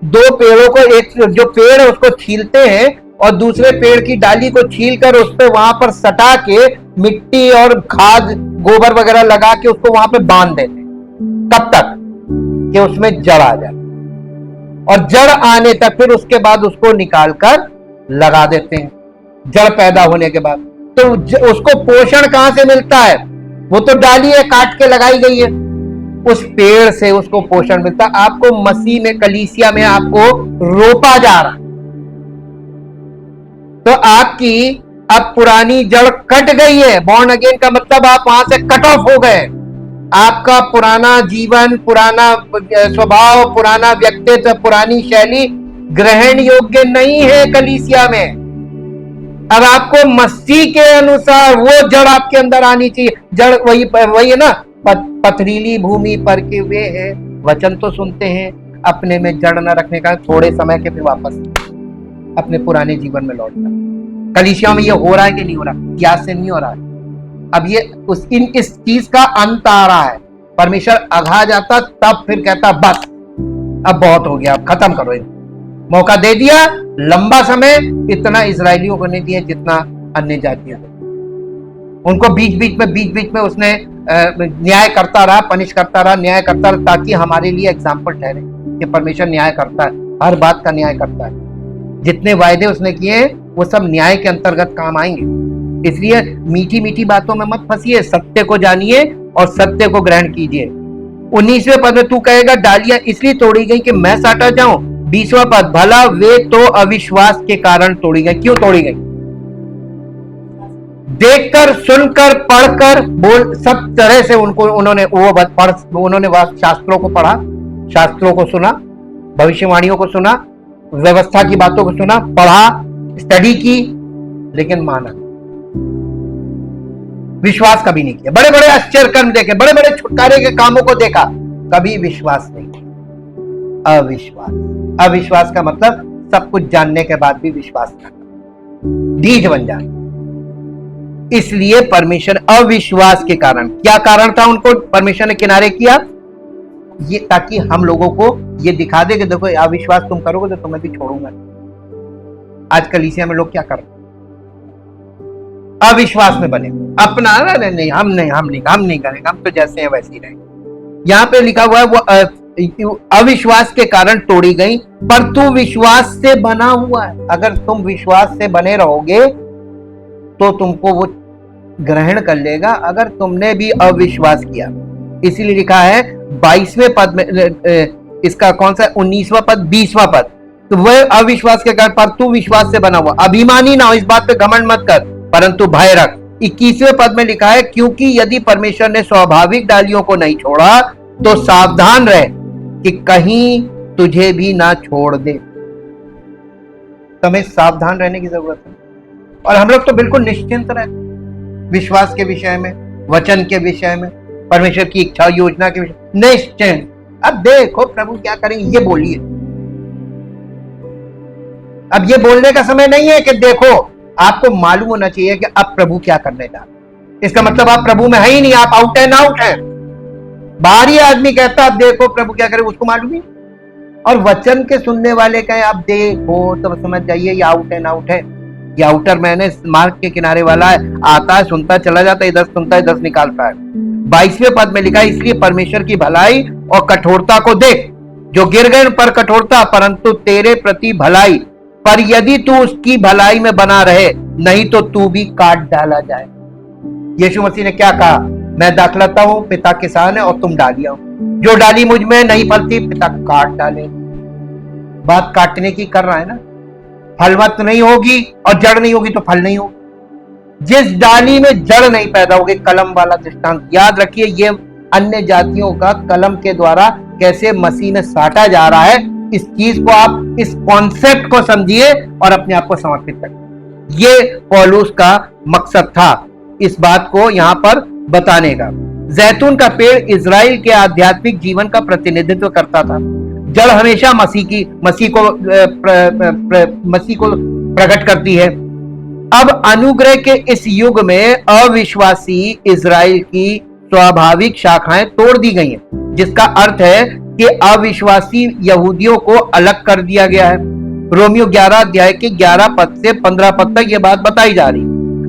दो पेड़ों को, एक जो पेड़ है उसको छीलते हैं और दूसरे पेड़ की डाली को छीलकर उस पर वहां पर सटा के मिट्टी और खाद गोबर वगैरह लगा के उसको वहां पे बांध देते हैं। कब तक? कि उसमें जड़ आ जाए, और जड़ आने तक फिर उसके बाद उसको निकालकर लगा देते हैं। जड़ पैदा होने के बाद तो उसको पोषण कहां से मिलता है? वो तो डाली है, काट के लगाई गई है, उस पेड़ से उसको पोषण मिलता है। आपको मसीह में, कलीसिया में आपको रोपा जा रहा है, तो आपकी अब पुरानी जड़ कट गई है। बॉर्न अगेन का मतलब आप वहां से कट ऑफ हो गए। आपका पुराना जीवन, पुराना स्वभाव, पुराना व्यक्तित्व, पुरानी शैली ग्रहण योग्य नहीं है कलीसिया में। अब आपको मसीह के अनुसार वो जड़ आपके अंदर आनी चाहिए। जड़ वही है ना, पथरीली भूमि पर के वे है, वचन तो सुनते हैं, अपने में जड़ न रखने का, थोड़े समय के फिर वापस अपने पुराने जीवन में लौटना। कलीसिया में ये हो रहा है कि नहीं हो रहा? क्या से नहीं हो रहा है? अब ये इस चीज का अंत आ रहा है। परमेश्वर अघा जाता तब फिर कहता बस अब बहुत हो गया, अब खत्म करो। मौका दे दिया, लंबा समय इतना इजरायलियों को नहीं दिया जितना अन्य जातियों को। उनको बीच बीच में उसने न्याय करता रहा, पनिश करता रहा, न्याय करता रहा, ताकि हमारे लिए एग्जाम्पल ठहरे कि परमेश्वर न्याय करता है, हर बात का न्याय करता है। जितने वायदे उसने किए वो सब न्याय के अंतर्गत काम आएंगे। इसलिए मीठी मीठी बातों में मत फंसिए, सत्य को जानिए और सत्य को ग्रहण कीजिए। 19वें पद में तू कहेगा डालियां इसलिए तोड़ी गई कि मैं साटा जाऊं। 20वां पद, भला वे तो अविश्वास के कारण तोड़ी गई। क्यों तोड़ी गई? देखकर, सुनकर, पढ़कर, बोल सब तरह से उन्होंने शास्त्रों को पढ़ा, शास्त्रों को सुना, भविष्यवाणियों को सुना, व्यवस्था की बातों को सुना, पढ़ा, स्टडी की, लेकिन माना, विश्वास कभी नहीं किया। बड़े बड़े आश्चर्य कर्म देखे, बड़े बड़े छुटकारे के कामों को देखा, कभी विश्वास नहीं किया। अविश्वास का मतलब सब कुछ जानने के बाद भी विश्वास न करना, ढीठ बन जाना। इसलिए परमेश्वर अविश्वास के कारण, क्या कारण था उनको परमेश्वर ने किनारे किया? ये ताकि हम लोगों को ये दिखा दे कि देखो अविश्वास तुम करोगे तो तुम्हें भी छोड़ूंगा। आज कलीसिया में लोग क्या कर रहे? अविश्वास में बने, अपना नहीं, हम नहीं करेंगे, हम तो जैसे हैं वैसे ही रहेंगे। यहां पे लिखा हुआ है वो अविश्वास के कारण तोड़ी गई, पर तू विश्वास से बना हुआ है। अगर तुम विश्वास से बने रहोगे तो तुमको वो ग्रहण कर लेगा, अगर तुमने भी अविश्वास किया। इसीलिए लिखा है 22वें पद में, इसका कौन सा 19वां पद, 20वां पद, तो वह अविश्वास के कारण, पर तू विश्वास से बना हुआ। अभिमानी ना हो, इस बात पे घमंड मत कर, परंतु भय रख। 21वें पद में लिखा है क्योंकि यदि परमेश्वर ने स्वाभाविक डालियों को नहीं छोड़ा तो सावधान रहे कि कहीं तुझे भी ना छोड़ दे। तुम्हें सावधान रहने की जरूरत है। और हम लोग तो बिल्कुल निश्चिंत रहे विश्वास के विषय में, वचन के विषय में, परमेश्वर की इच्छा योजना के विषय निश्चिंत। अब देखो प्रभु क्या करेंगे, ये बोलिए। अब ये बोलने का समय नहीं है कि देखो, आपको मालूम होना चाहिए कि अब प्रभु क्या करने जा रहे हैं। इसका मतलब आप प्रभु में है ही नहीं, आप आउट एंड आउट हैं। बाहरी आदमी कहता अब देखो प्रभु क्या करे, उसको मालूम ही। और वचन के सुनने वाले कहें अब देखो, तो समझ जाइए ये आउट एंड आउट है। ये आउटर मैन है, मार्ग के किनारे वाला है, आता है, सुनता है, चला जाता है, इधर सुनता है, इधर निकालता है। 22वें पद में लिखा है, इसलिए परमेश्वर की भलाई और कठोरता को देख, जो गिर गए पर कठोरता, परंतु तेरे प्रति भलाई, पर यदि तू उसकी भलाई में बना रहे, नहीं तो तू भी काट डाला जाए। यीशु मसीह ने क्या कहा? मैं दाखलता हूं, पिता किसान है, और तुम डालियां हो। जो डाली मुझ में नहीं फलती, पिता काट डाले। बात काटने की कर रहा है ना। फलवत नहीं होगी और जड़ नहीं होगी तो फल नहीं होगी। जिस डाली में जड़ नहीं पैदा होगी, कलम वाला दृष्टांत याद रखिए। ये अन्य जातियों का कलम के द्वारा कैसे मसीह में साटा जा रहा है, इस चीज को आप, इस कॉन्सेप्ट को समझिए और अपने आप को समर्पित करिए। ये पौलुस का मकसद था इस बात को यहां पर बताने का। जैतून का पेड़ इजराइल के आध्यात्मिक जीवन का प्रतिनिधित्व करता था। जड़ हमेशा मसीह को प्रकट करती है। अब अनुग्रह के इस युग में अविश्वासी इजराइल की स्वाभाविक शाखाएं तोड़ दी गई हैं, जिसका अर्थ है कि अविश्वासी यहूदियों को अलग कर दिया गया है। रोमियो 11 अध्याय के 11 पद से 15 पद तक यह बात बताई जा रही है।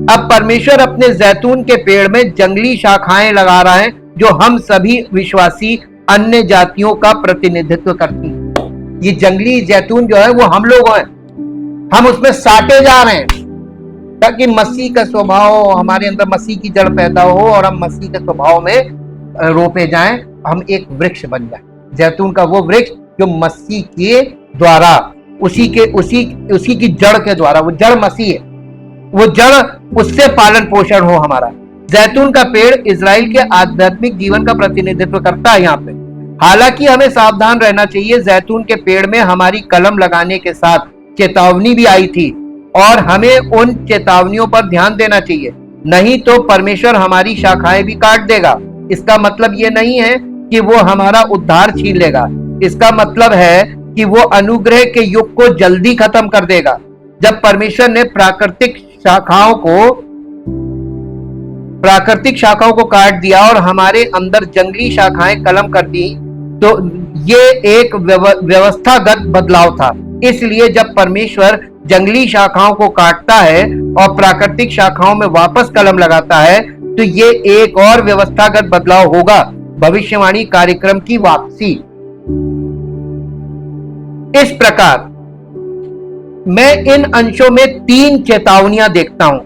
अब परमेश्वर अपने जैतून के पेड़ में जंगली शाखाएं लगा रहा है, जो हम सभी विश्वासी अन्य जातियों का प्रतिनिधित्व करती है। ये जंगली जैतून जो है वो हम लोग हैं, हम उसमें साटे जा रहे हैं ताकि मसीह का स्वभाव हमारे अंदर, मसीह की जड़ पैदा हो और हम मसीह के स्वभाव में रोपे जाएं, हम एक वृक्ष बन जाए। जैतून का वो वृक्ष जो मसीह के द्वारा, उसी की जड़ के द्वारा, वो जड़ मसीह है, वो जड़, उससे पालन पोषण हो हमारा। जैतून का पेड़ इजराइल के आध्यात्मिक जीवन का प्रतिनिधित्व करता है यहाँ पे। हालांकि हमें सावधान रहना चाहिए, जैतून के पेड़ में हमारी कलम लगाने के साथ चेतावनी भी आई थी और हमें उन चेतावनियों पर ध्यान देना चाहिए, नहीं तो परमेश्वर हमारी शाखाएं भी काट देगा। इसका मतलब ये नहीं है कि वो हमारा उद्धार छीन लेगा, इसका मतलब है कि वो अनुग्रह के युग को जल्दी खत्म कर देगा। जब परमेश्वर ने प्राकृतिक शाखाओं को काट दिया और हमारे अंदर जंगली शाखाएं कलम कर दी, तो ये एक व्यवस्थागत बदलाव था। इसलिए जब परमेश्वर जंगली शाखाओं को काटता है और प्राकृतिक शाखाओं में वापस कलम लगाता है, तो ये एक और व्यवस्थागत बदलाव होगा, भविष्यवाणी कार्यक्रम की वापसी। इस प्रकार मैं इन अंशों में 3 चेतावनियां देखता हूं।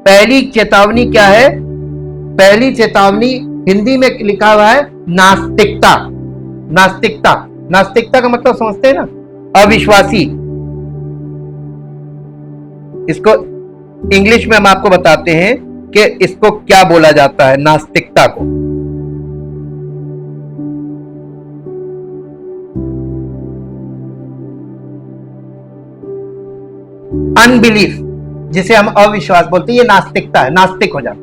पहली चेतावनी क्या है? पहली चेतावनी हिंदी में लिखा हुआ है नास्तिकता। नास्तिकता का मतलब समझते हैं ना? अविश्वासी। इसको इंग्लिश में हम आपको बताते हैं कि इसको क्या बोला जाता है, नास्तिकता को। अनबिलीफ, जिसे हम अविश्वास बोलते हैं, ये नास्तिकता है, नास्तिक हो जाता।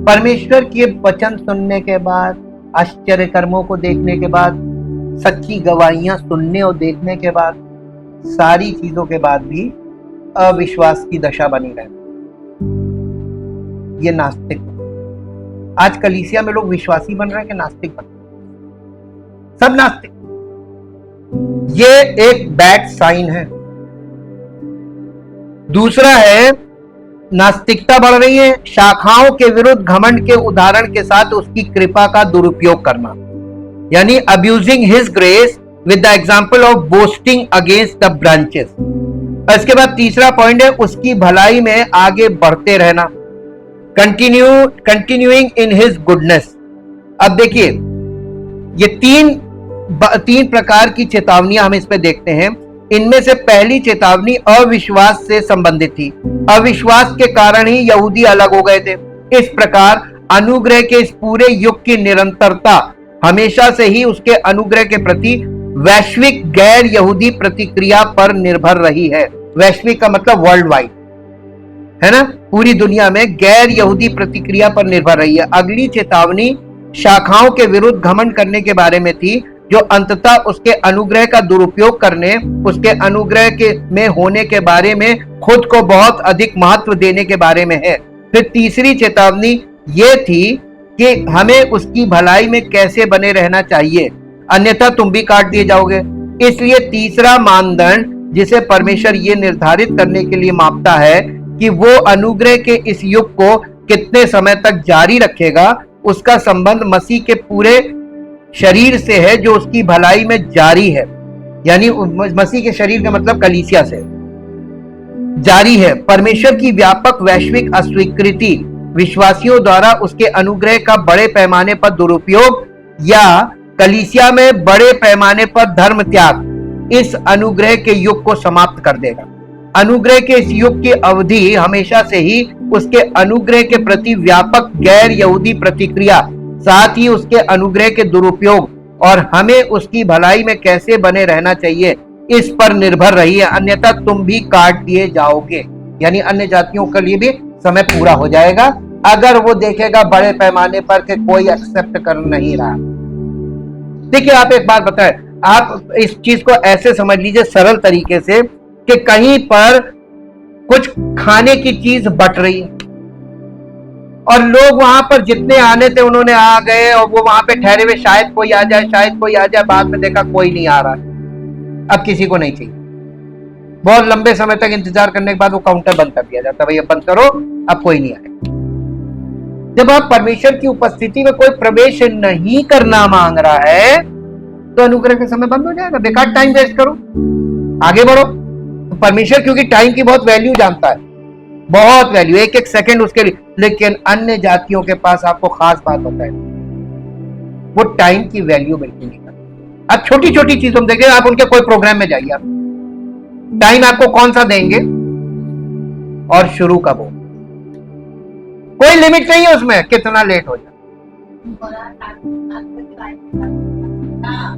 परमेश्वर के वचन सुनने के बाद, आश्चर्य कर्मों को देखने के बाद, सच्ची गवाहियां सुनने और देखने के बाद, सारी चीजों के बाद भी अविश्वास की दशा बनी रहे, ये नास्तिक। आज कलीसिया में लोग विश्वासी बन रहे हैं कि नास्तिक बन रहे हैं? सब नास्तिक। ये एक बैड साइन है। दूसरा है, नास्तिकता बढ़ रही है, शाखाओं के विरुद्ध घमंड के उदाहरण के साथ उसकी कृपा का दुरुपयोग करना, यानी abusing his grace with the example of boasting against the branches. इसके बाद तीसरा पॉइंट है, उसकी भलाई में आगे बढ़ते रहना, कंटिन्यूइंग इन हिज गुडनेस। अब देखिए, ये तीन प्रकार की चेतावनियां हम इसमें देखते हैं। इनमें से पहली चेतावनी अविश्वास से संबंधित थी। अविश्वास के कारण ही यहूदी अलग हो गए थे। इस प्रकार अनुग्रह के इस पूरे युग की निरंतरता हमेशा से ही उसके अनुग्रह के प्रति वैश्विक गैर यहूदी प्रतिक्रिया पर निर्भर रही है। वैश्विक का मतलब वर्ल्ड वाइड है ना, पूरी दुनिया में गैर यहूदी प्रतिक्रिया पर निर्भर रही है। अगली चेतावनी शाखाओं के विरुद्ध घमंड करने के बारे में थी। जो अंततः उसके अनुग्रह का दुरुपयोग करने, उसके अनुग्रह के में होने के बारे में खुद को बहुत अधिक महत्व देने के बारे में है। फिर तीसरी चेतावनी ये थी कि हमें उसकी भलाई में कैसे बने रहना चाहिए, अन्यथा तुम भी काट दिए जाओगे। इसलिए तीसरा मानदंड जिसे परमेश्वर ये निर्धारित करने के लिए मापता है कि वो अनुग्रह के इस युग को कितने समय तक जारी रखेगा, उसका संबंध मसीह के पूरे शरीर से है जो उसकी भलाई में जारी है। यानी मसीह के शरीर का मतलब कलीसिया से जारी है। परमेश्वर की व्यापक वैश्विक अस्वीकृति, विश्वासियों द्वारा उसके अनुग्रह का बड़े पैमाने पर दुरुपयोग या कलीसिया में बड़े पैमाने पर धर्म त्याग इस अनुग्रह के युग को समाप्त कर देगा। अनुग्रह के इस युग की अवधि हमेशा से ही उसके अनुग्रह के प्रति व्यापक गैर यहूदी प्रतिक्रिया, साथ ही उसके अनुग्रह के दुरुपयोग और हमें उसकी भलाई में कैसे बने रहना चाहिए इस पर निर्भर रही है, अन्यथा तुम भी काट दिए जाओगे। यानी अन्य जातियों के लिए भी समय पूरा हो जाएगा अगर वो देखेगा बड़े पैमाने पर कि कोई एक्सेप्ट कर नहीं रहा। देखिए, आप एक बात बताएं, आप इस चीज को ऐसे समझ लीजिए सरल तरीके से कि कहीं पर कुछ खाने की चीज बट रही है और लोग वहां पर जितने आने थे उन्होंने आ गए और वो वहां पे ठहरे हुए, शायद कोई आ जाए, शायद कोई आ जाए। बाद में देखा कोई नहीं आ रहा है, अब किसी को नहीं चाहिए। बहुत लंबे समय तक इंतजार करने के बाद वो काउंटर बंद कर दिया जाता है, भैया बंद करो, अब कोई नहीं आएगा। जब आप परमेश्वर की उपस्थिति में कोई प्रवेश नहीं करना मांग रहा है तो अनुग्रह का समय बंद हो जाएगा। बेकार टाइम वेस्ट करो, आगे बढ़ो। तो परमेश्वर क्योंकि टाइम की बहुत वैल्यू जानता है, बहुत वैल्यू, एक एक सेकंड उसके लिए। लेकिन अन्य जातियों के पास आपको खास बात होता है, वो टाइम की वैल्यू बिल्कुल नहीं करते। अब छोटी छोटी चीजों में देखिए, आप उनके कोई प्रोग्राम में जाइए, आप टाइम आपको कौन सा देंगे और शुरू कब हो, कोई लिमिट नहीं है उसमें, कितना लेट हो जाए।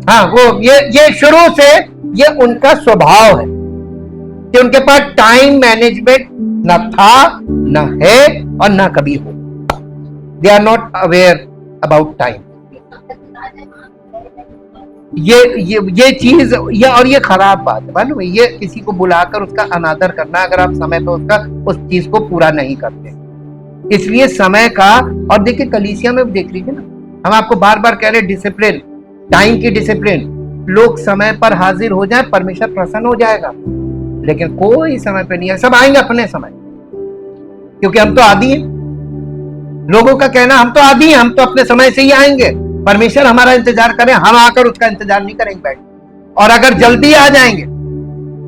हाँ, वो ये शुरू से ये उनका स्वभाव है कि उनके पास टाइम मैनेजमेंट न था, न है और न कभी हो। They are not aware about time. ये चीज और ये खराब बात है, मालूम है? ये किसी को बुलाकर उसका अनादर करना, अगर आप समय पे उसका उस चीज को पूरा नहीं करते। इसलिए समय का, और देखिए कलीसिया में देख लीजिए ना, हम आपको बार बार कह रहे डिसिप्लिन, टाइम की डिसिप्लिन। लोग समय पर हाजिर हो जाए, परमेश्वर प्रसन्न हो जाएगा। लेकिन कोई समय पे नहीं है, सब आएंगे अपने समय, क्योंकि हम तो आदी हैं। लोगों का कहना हम तो आदी हैं, हम तो अपने समय से ही आएंगे, परमेश्वर हमारा इंतजार करें, हम आकर उसका इंतजार नहीं करेंगे बैठ। और अगर जल्दी आ जाएंगे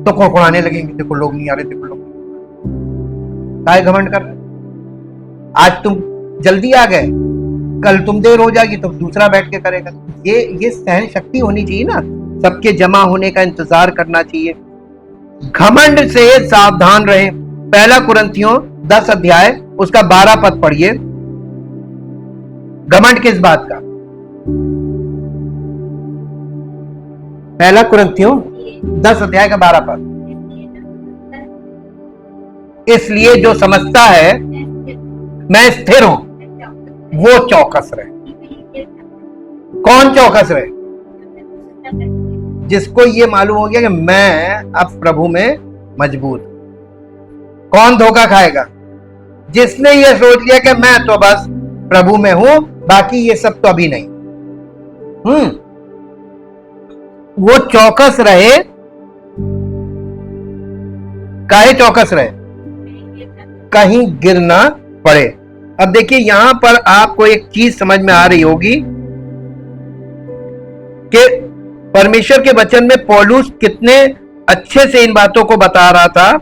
तो कोड़कोड़ाने लगेंगे, देखो लोग नहीं आ रहे, देखो लोग काहे घमंड कर रहे। आज तुम जल्दी आ गए, कल तुम देर हो जाएगी तो दूसरा बैठ के करेगा। ये सहन शक्ति होनी चाहिए ना, सबके जमा होने का इंतजार करना चाहिए। घमंड से सावधान रहे। पहला कुरिन्थियों 10 अध्याय उसका 12 पद पढ़िए। घमंड किस बात का? पहला कुरिन्थियों 10 अध्याय का 12 पद। इसलिए जो समझता है मैं स्थिर हूं वो चौकस रहे। कौन चौकस रहे? जिसको ये मालूम हो गया कि मैं अब प्रभु में मजबूत। कौन धोखा खाएगा? जिसने ये सोच लिया कि मैं तो बस प्रभु में हूं, बाकी ये सब तो अभी नहीं। वो चौकस रहे। काहे चौकस रहे? कहीं गिर ना पड़े। अब देखिए, यहां पर आपको एक चीज समझ में आ रही होगी कि परमेश्वर के वचन में पौलुस कितने अच्छे से इन बातों को बता रहा था।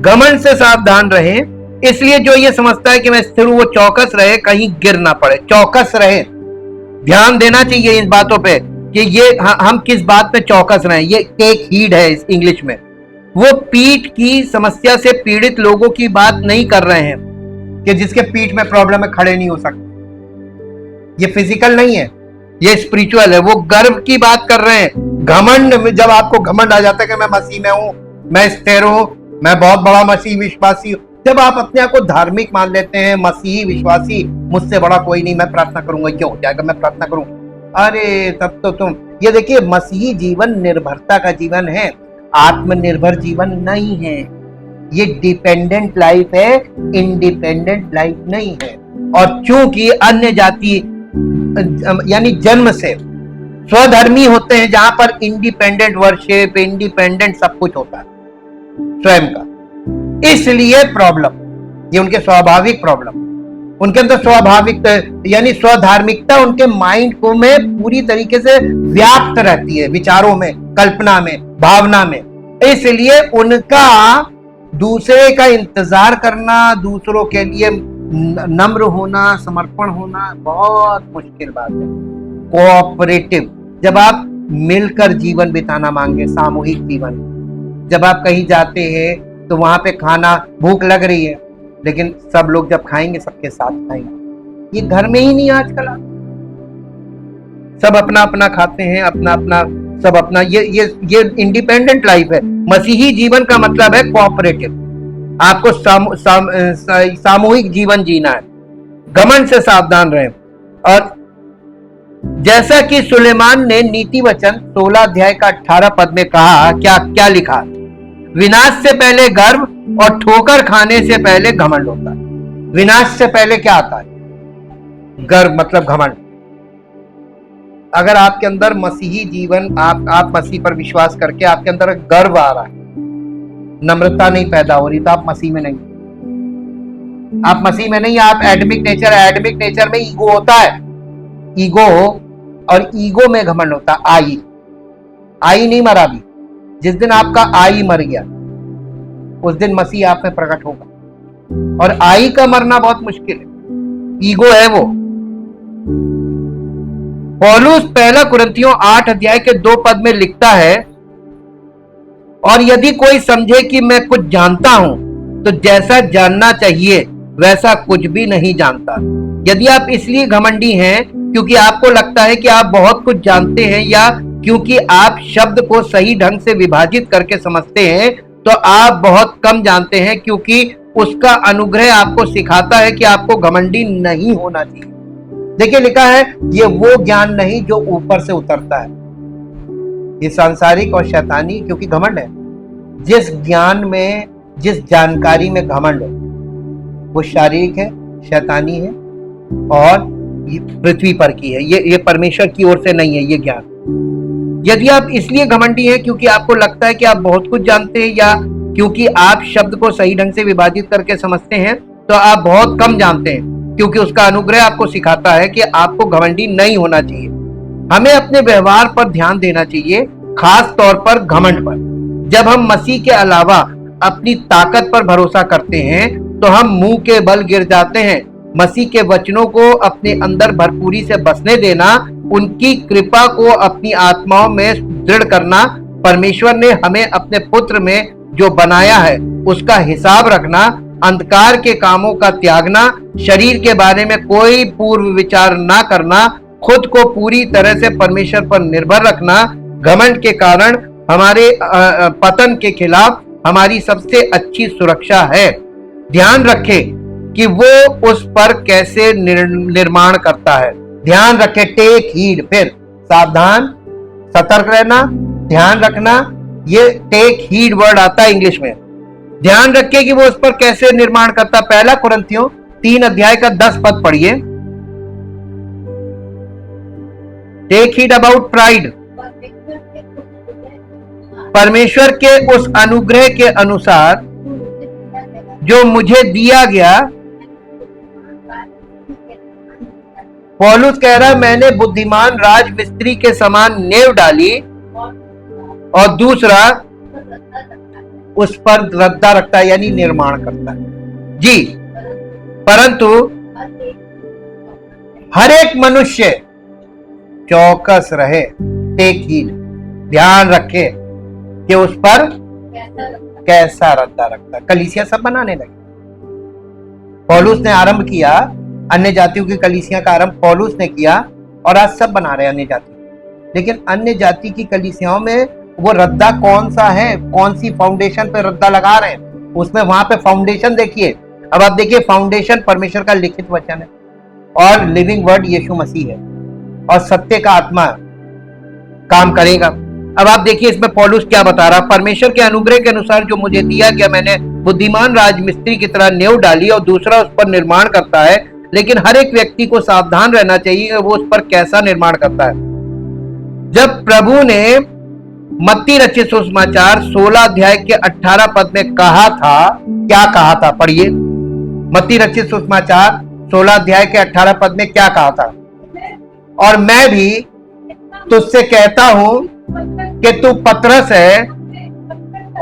घमंड से सावधान रहे। इसलिए जो ये समझता है कि मैं स्थिर हूं वो चौकस रहे, कहीं गिर ना पड़े। चौकस रहे, ध्यान देना चाहिए इन बातों पे कि ये हम किस बात पे चौकस रहे। ये टेक हीड है इस इंग्लिश में। वो पीठ की समस्या से पीड़ित लोगों की बात नहीं कर रहे हैं कि जिसके पीठ में प्रॉब्लम है, खड़े नहीं हो सकते। ये फिजिकल नहीं है, ये स्पिरिचुअल है। वो गर्व की बात कर रहे हैं। घमंड में, जब आपको घमंड आ जाता है कि मैं मसीह में हूं, मैं स्थिर हूं, मैं बहुत बड़ा मसीह विश्वासी हूं, जब आप अपने आप को धार्मिक मान लेते हैं, मसीही विश्वासी, मुझसे बड़ा कोई नहीं, मैं प्रार्थना करूंगा, क्यों हो जाएगा, मैं प्रार्थना करूंगा, अरे तब तो तुम ये देखिए, मसीही जीवन निर्भरता का जीवन है, आत्मनिर्भर जीवन नहीं है। ये डिपेंडेंट लाइफ है, इंडिपेंडेंट लाइफ नहीं है। और चूंकि अन्य जाति यानी जन्म से स्वधर्मी होते हैं, जहां पर इंडिपेंडेंट वर्शिप, इंडिपेंडेंट सब कुछ होता है स्वयं का, इसलिए प्रॉब्लम, ये उनके स्वाभाविक प्रॉब्लम, उनके अंदर स्वाभाविक यानी स्वधार्मिकता उनके माइंड को में पूरी तरीके से व्याप्त रहती है, विचारों में, कल्पना में, भावना में। इसलिए उनका दूसरे का इंतजार करना, दूसरों के लिए नम्र होना, समर्पण होना बहुत मुश्किल बात है। कोऑपरेटिव, जब आप मिलकर जीवन बिताना मांगे, सामूहिक जीवन, जब आप कहीं जाते हैं तो वहां पे खाना, भूख लग रही है, लेकिन सब लोग जब खाएंगे सबके साथ खाएंगे। ये घर में ही नहीं आजकल, सब अपना अपना खाते हैं, अपना अपना सब अपना, ये इंडिपेंडेंट लाइफ है। मसीही जीवन का मतलब है कोऑपरेटिव, आपको सामूहिक जीवन जीना है। घमंड से सावधान रहें। और जैसा कि सुलेमान ने नीति वचन 16 अध्याय का 18 पद में कहा, क्या लिखा, विनाश से पहले गर्व और ठोकर खाने से पहले घमंड होता है। विनाश से पहले क्या आता है? गर्व, मतलब घमंड। अगर आपके अंदर मसीही जीवन, आप मसीह पर विश्वास करके आपके अंदर गर्व आ रहा है, नम्रता नहीं पैदा हो रही, तो आप मसीह में नहीं, आप मसीह में नहीं, आप एडमिक नेचर में ईगो होता है, ईगो, और ईगो में घमंड होता है। आई नहीं मरा भी, जिस दिन आपका आई मर गया उस दिन मसीह आप में प्रकट होगा। और आई का मरना बहुत मुश्किल है, ईगो है वो। पौलुस पहला कुरिन्थियों 8 अध्याय के 2 पद में लिखता है, और यदि कोई समझे कि मैं कुछ जानता हूं तो जैसा जानना चाहिए वैसा कुछ भी नहीं जानता। यदि आप इसलिए घमंडी हैं क्योंकि आपको लगता है कि आप बहुत कुछ जानते हैं, या क्योंकि आप शब्द को सही ढंग से विभाजित करके समझते हैं, तो आप बहुत कम जानते हैं, क्योंकि उसका अनुग्रह आपको सिखाता है कि आपको घमंडी नहीं होना चाहिए। देखिए लिखा है, ये वो ज्ञान नहीं जो ऊपर से उतरता है, ये सांसारिक और शैतानी, क्योंकि घमंड है। जिस ज्ञान में, जिस जानकारी में घमंड हो, वो शारीरिक है, शैतानी है, और ये पृथ्वी पर की है, ये परमेश्वर की ओर से नहीं है ये ज्ञान। यदि आप इसलिए घमंडी हैं क्योंकि आपको लगता है कि आप बहुत कुछ जानते हैं, या क्योंकि आप शब्द को सही ढंग से विभाजित करके समझते हैं, तो आप बहुत कम जानते हैं, क्योंकि उसका अनुग्रह आपको सिखाता है कि आपको घमंडी नहीं होना चाहिए। हमें अपने व्यवहार पर ध्यान देना चाहिए, खास तौर पर घमंड पर। जब हम मसीह के अलावा अपनी ताकत पर भरोसा करते हैं तो हम मुंह के बल गिर जाते हैं। मसीह के वचनों को अपने अंदर भरपूरी से बसने देना, उनकी कृपा को अपनी आत्माओं में दृढ़ करना, परमेश्वर ने हमें अपने पुत्र में जो बनाया है उसका हिसाब रखना, अंधकार के कामों का त्यागना, शरीर के बारे में कोई पूर्व विचार ना करना, खुद को पूरी तरह से परमेश्वर पर निर्भर रखना, घमंड के कारण हमारे पतन के खिलाफ हमारी सबसे अच्छी सुरक्षा है। ध्यान रखें कि वो उस पर कैसे निर्माण करता है। ध्यान रखें, टेक हीड, फिर सावधान, सतर्क रहना, ध्यान रखना, ये टेक हीड वर्ड आता है इंग्लिश में। ध्यान रखें कि वो उस पर कैसे निर्माण करता। पहला कुरिन्थियों 3 अध्याय का 10 पद पढ़िए। टेक हीड अबाउट प्राइड, परमेश्वर के उस अनुग्रह के अनुसार जो मुझे दिया गया। पौलुस कह रहा है, मैंने बुद्धिमान राजमिस्त्री के समान नेव डाली, और दूसरा उस पर रद्दा रखता है, यानी निर्माण करता है जी। परंतु हर एक मनुष्य चौकस रहे, टेक हीड, ध्यान रखे कि उस पर कैसा रद्दा रखता है। कलीसिया सब बनाने लगे। पौलुस ने आरंभ किया, अन्य जातियों की कलीसिया का आरंभ पौलुस ने किया, और आज सब बना रहे हैं अन्य जाति। लेकिन अन्य जाति की कलीसियाओं में वो रद्दा कौन सा है, कौन सी फाउंडेशन पे रद्दा लगा रहे हैं, उसमें वहां पे फाउंडेशन देखिए। अब आप देखिए, फाउंडेशन परमेश्वर का लिखित वचन है और लिविंग वर्ड यीशु मसीह है। और सत्य का आत्मा काम करेगा। अब आप देखिए इसमें पौलुस क्या बता रहा, परमेश्वर के अनुग्रह के अनुसार जो मुझे दिया गया, मैंने बुद्धिमान राजमिस्त्री की तरह नींव डाली और दूसरा उस पर निर्माण करता है, लेकिन हर एक व्यक्ति को सावधान रहना चाहिए वो उस पर कैसा निर्माण करता है। जब प्रभु ने मत्ती रचित सुसमाचार 16 अध्याय के 18 पद में कहा था, क्या कहा था, पढ़िए। मत्ती रचित सुसमाचार 16 अध्याय के 18 पद में क्या कहा था, और मैं भी तुझसे कहता हूं कि तू पतरस है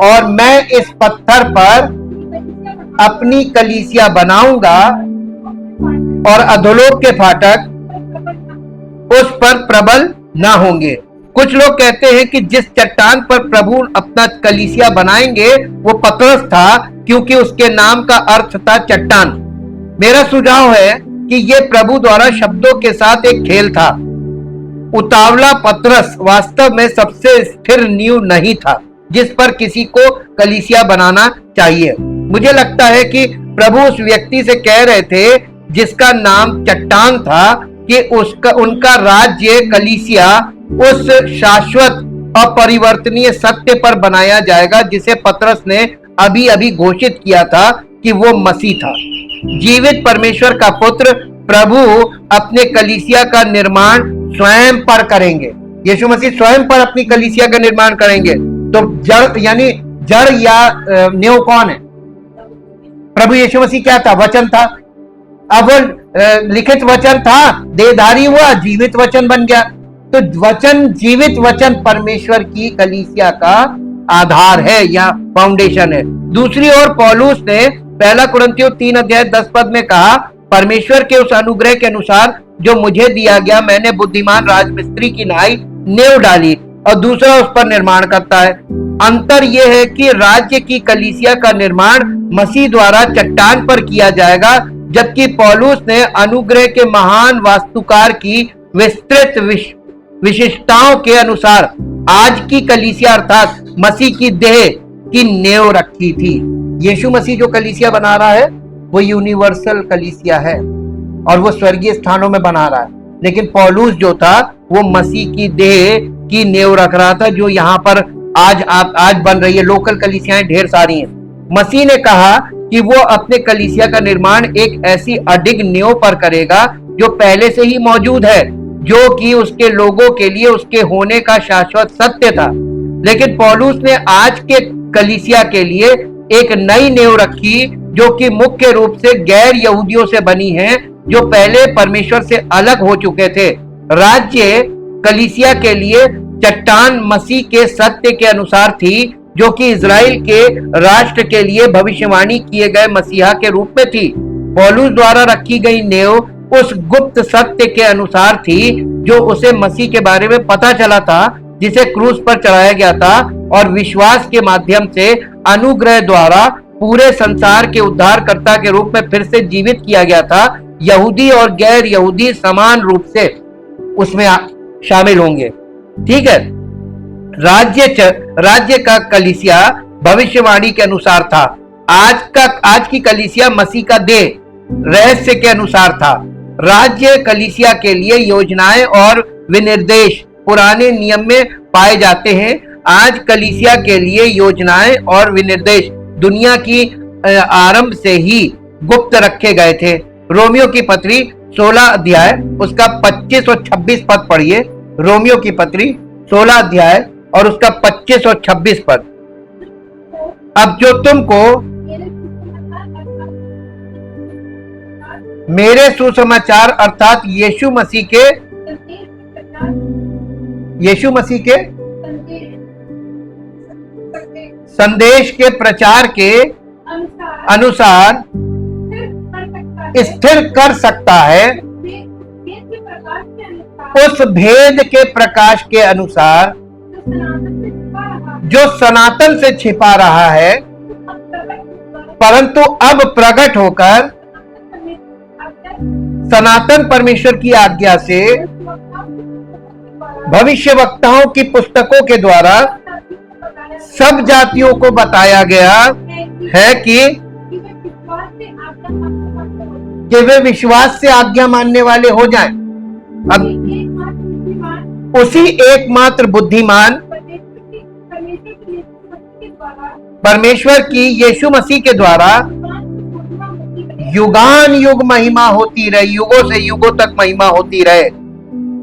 और मैं इस पत्थर पर अपनी कलीसिया बनाऊंगा और अधोलोक के फाटक उस पर प्रबल ना होंगे। कुछ लोग कहते हैं कि जिस चट्टान पर प्रभु अपना कलीसिया बनाएंगे वो पतरस था, क्योंकि उसके नाम का अर्थ था चट्टान। मेरा सुझाव है कि ये प्रभु द्वारा शब्दों के साथ एक खेल था। उतावला पतरस वास्तव में सबसे स्थिर नींव नहीं था जिस पर किसी को कलीसिया बनाना चाहिए। मुझे लगता है कि प्रभु उस व्यक्ति से कह रहे थे जिसका नाम चट्टान था कि उनका राज्य कलीसिया उस शाश्वत अपरिवर्तनीय सत्य पर बनाया जाएगा जिसे पतरस ने अभी अभी घोषित किया था कि वो मसीह था। जीवित परमेश्वर का पुत्र प्रभु अपने कलीसिया का निर्माण स्वयं पर करेंगे। यीशु मसीह स्वयं पर अपनी कलीसिया का निर्माण करेंगे। तो जड़ यानी जड़ या नींव कौन है? प्रभु यीशु मसीह क्या था? वचन था। अब वो लिखित वचन था, देहधारी हुआ, जीवित वचन बन गया। तो वचन, जीवित वचन परमेश्वर की कलीसिया का आधार है या फाउंडेशन है। दूसरी ओर पौलुस ने 1 कुरिन्थियों 3 अध्याय 10 पद में कहा, परमेश्वर के उस अनुग्रह के अनुसार जो मुझे दिया गया, मैंने बुद्धिमान राजमिस्त्री की नाई नींव डाली और दूसरा उस पर निर्माण करता है। अंतर यह है कि राज्य की कलीसिया का निर्माण मसीह द्वारा चट्टान पर किया जाएगा, जबकि पौलुस ने अनुग्रह के महान वास्तुकार की विस्तृत विशिष्टताओं के अनुसार आज की कलीसिया अर्थात मसीह की देह की नींव रखी थी। यीशु मसीह जो कलीसिया बना रहा है वो यूनिवर्सल कलीसिया है और वो स्वर्गीय स्थानों में बना रहा है, लेकिन पौलुस जो था वो मसीह की देह की नींव रख रहा था जो यहाँ पर आज बन रही है। लोकल कलीसियाएं ढेर सारी हैं। मसीह ने कहा कि वो अपने कलीसिया का निर्माण एक ऐसी अडिग नींव पर करेगा जो पहले से ही मौजूद है, जो कि उसके लोगों के लिए उसके होने का शाश्वत सत्य था। लेकिन पौलुस ने आज के कलीसिया के लिए एक नई नींव रखी जो कि मुख्य रूप से गैर यहूदियों से बनी है, जो पहले परमेश्वर से अलग हो चुके थे। राज्य कलीसिया के लिए चट्टान मसीह के सत्य के अनुसार थी, जो कि इजराइल के राष्ट्र के लिए भविष्यवाणी किए गए मसीहा के रूप में थी। पौलुस द्वारा रखी गई नींव उस गुप्त सत्य के अनुसार थी जो उसे मसीह के बारे में पता चला था, जिसे क्रूस पर चढ़ाया गया था और विश्वास के माध्यम से अनुग्रह द्वारा पूरे संसार के उद्धारकर्ता के रूप में फिर से जीवित किया गया था। यहूदी और गैर यहूदी समान रूप से उसमें शामिल होंगे। ठीक है। राज्य का कलीसिया भविष्यवाणी के अनुसार था। आज की कलीसिया मसीह का देह रहस्य के अनुसार था। राज्य कलीसिया के लिए योजनाएं और विनिर्देश पुराने नियम में पाए जाते हैं। आज कलीसिया के लिए योजनाएं और विनिर्देश दुनिया की आरंभ से ही गुप्त रखे गए थे। रोमियो की पत्री 16 अध्याय उसका 25 और 26 पद पढ़िए। रोमियो की पत्री 16 अध्याय और उसका 25 और 26 पद। अब जो तुमको मेरे सुसमाचार अर्थात यीशु मसीह के संदेश के प्रचार के अनुसार स्थिर कर सकता है, उस भेद के प्रकाश के अनुसार जो सनातन से छिपा रहा है, परंतु अब प्रकट होकर सनातन परमेश्वर की आज्ञा से भविष्यवक्ताओं की पुस्तकों के द्वारा सब जातियों को बताया गया है कि वे विश्वास से आज्ञा मानने वाले हो जाएं। अब उसी एकमात्र बुद्धिमान परमेश्वर की यीशु मसीह के द्वारा युगान युग महिमा होती रहे, युगों से युगों तक महिमा होती रहे,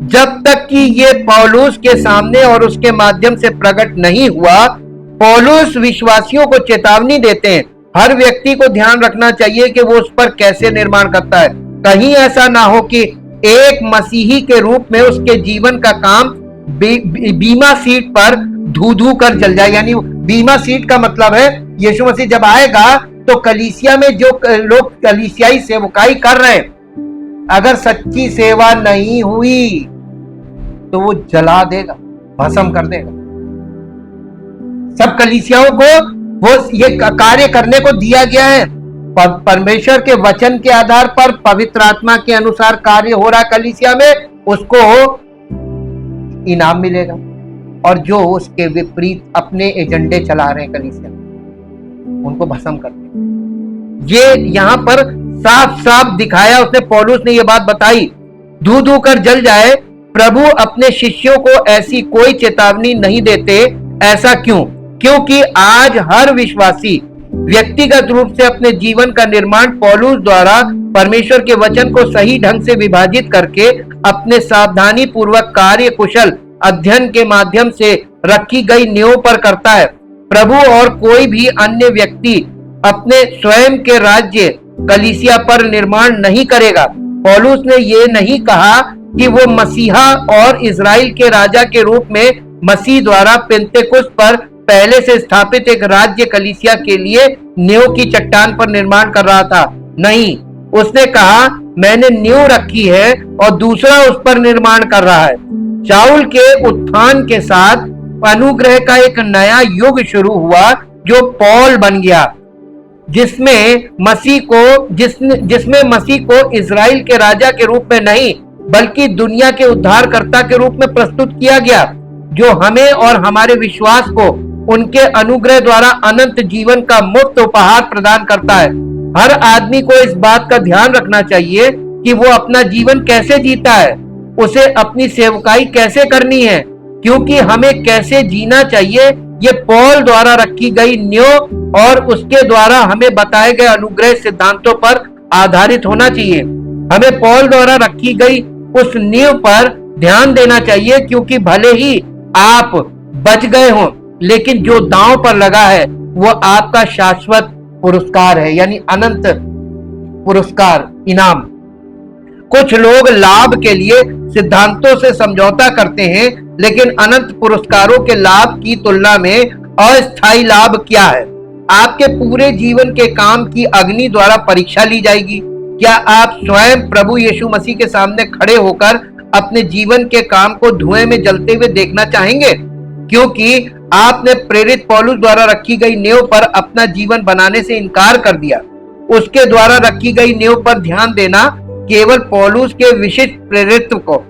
जब तक कि ये पौलुस के सामने और उसके माध्यम से प्रकट नहीं हुआ। पौलुस विश्वासियों को चेतावनी देते हैं, हर व्यक्ति को ध्यान रखना चाहिए कि वो उस पर कैसे निर्माण करता है। कहीं ऐसा ना हो कि एक मसीही के रूप में उसके जीवन का काम बीमा सीट पर धू धू कर जल जाए। यानी बीमा सीट का मतलब है यीशु मसीह जब आएगा तो कलीसिया में जो लोग कलीसियाई सेवकाई कर रहे हैं, अगर सच्ची सेवा नहीं हुई तो वो जला देगा, भस्म कर देगा। सब कलीसियाओं को वो ये कार्य करने को दिया गया है। परमेश्वर के वचन के आधार पर पवित्र आत्मा के अनुसार कार्य हो रहा कलीसिया में, उसको इनाम मिलेगा। और जो उसके विपरीत अपने एजेंडे चला रहे हैं कलीसिया में, उनको भस्म कर देगा। ये यहां पर साफ साफ दिखाया उसने, पौलुस ने ये बात बताई, धू धू कर जल जाए। प्रभु अपने शिष्यों को ऐसी कोई चेतावनी नहीं देते। ऐसा क्यों? क्योंकि आज हर विश्वासी व्यक्तिगत रूप से अपने जीवन का निर्माण पौलुस द्वारा परमेश्वर के वचन को सही ढंग से विभाजित करके अपने सावधानी पूर्वक कार्य कुशल अध्ययन के माध्यम से रखी गई नींव पर करता है। प्रभु और कोई भी अन्य व्यक्ति अपने स्वयं के राज्य कलीसिया पर निर्माण नहीं करेगा। पौलुस ने ये नहीं कहा कि वो मसीहा और इजराइल के राजा के रूप में मसीह द्वारा पेंतेकुस्त पर पहले से स्थापित एक राज्य कलीसिया के लिए नींव की चट्टान पर निर्माण कर रहा था। नहीं, उसने कहा मैंने नींव रखी है और दूसरा उस पर निर्माण कर रहा है। शाऊल के उत्थान के साथ अनुग्रह का एक नया युग शुरू हुआ जो पौल बन गया, जिसमें मसीह को इजराइल के राजा के रूप में नहीं बल्कि दुनिया के उद्धारकर्ता के रूप में प्रस्तुत किया गया, जो हमें और हमारे विश्वास को उनके अनुग्रह द्वारा अनंत जीवन का मुफ्त उपहार प्रदान करता है। हर आदमी को इस बात का ध्यान रखना चाहिए कि वो अपना जीवन कैसे जीता है, उसे अपनी सेवकाई कैसे करनी है, क्योंकि हमें कैसे जीना चाहिए ये पौल द्वारा रखी गई नींव और उसके द्वारा हमें बताए गए अनुग्रह सिद्धांतों पर आधारित होना चाहिए। हमें पौल द्वारा रखी गई उस नींव पर ध्यान देना चाहिए, क्योंकि भले ही आप बच गए हों, लेकिन जो दांव पर लगा है वो आपका शाश्वत पुरस्कार है, यानी अनंत पुरस्कार, इनाम। कुछ लोग लाभ के लिए सिद्धांतों से समझौता करते हैं, लेकिन अनंत पुरस्कारों के लाभ की तुलना में अस्थायी लाभ क्या है? आपके पूरे जीवन के काम की अग्नि द्वारा परीक्षा ली जाएगी। क्या आप स्वयं प्रभु यीशु मसीह के सामने खड़े होकर अपने जीवन के काम को धुएं में जलते हुए देखना चाहेंगे? क्योंकि आपने प्रेरित पौलुस द्वारा रखी गई नींव पर अपना जीवन बनाने से इनकार कर दिया। उसके द्वारा रखी गई नींव पर ध्यान देना केवल पौलुस के विशिष्ट प्रेरित्व को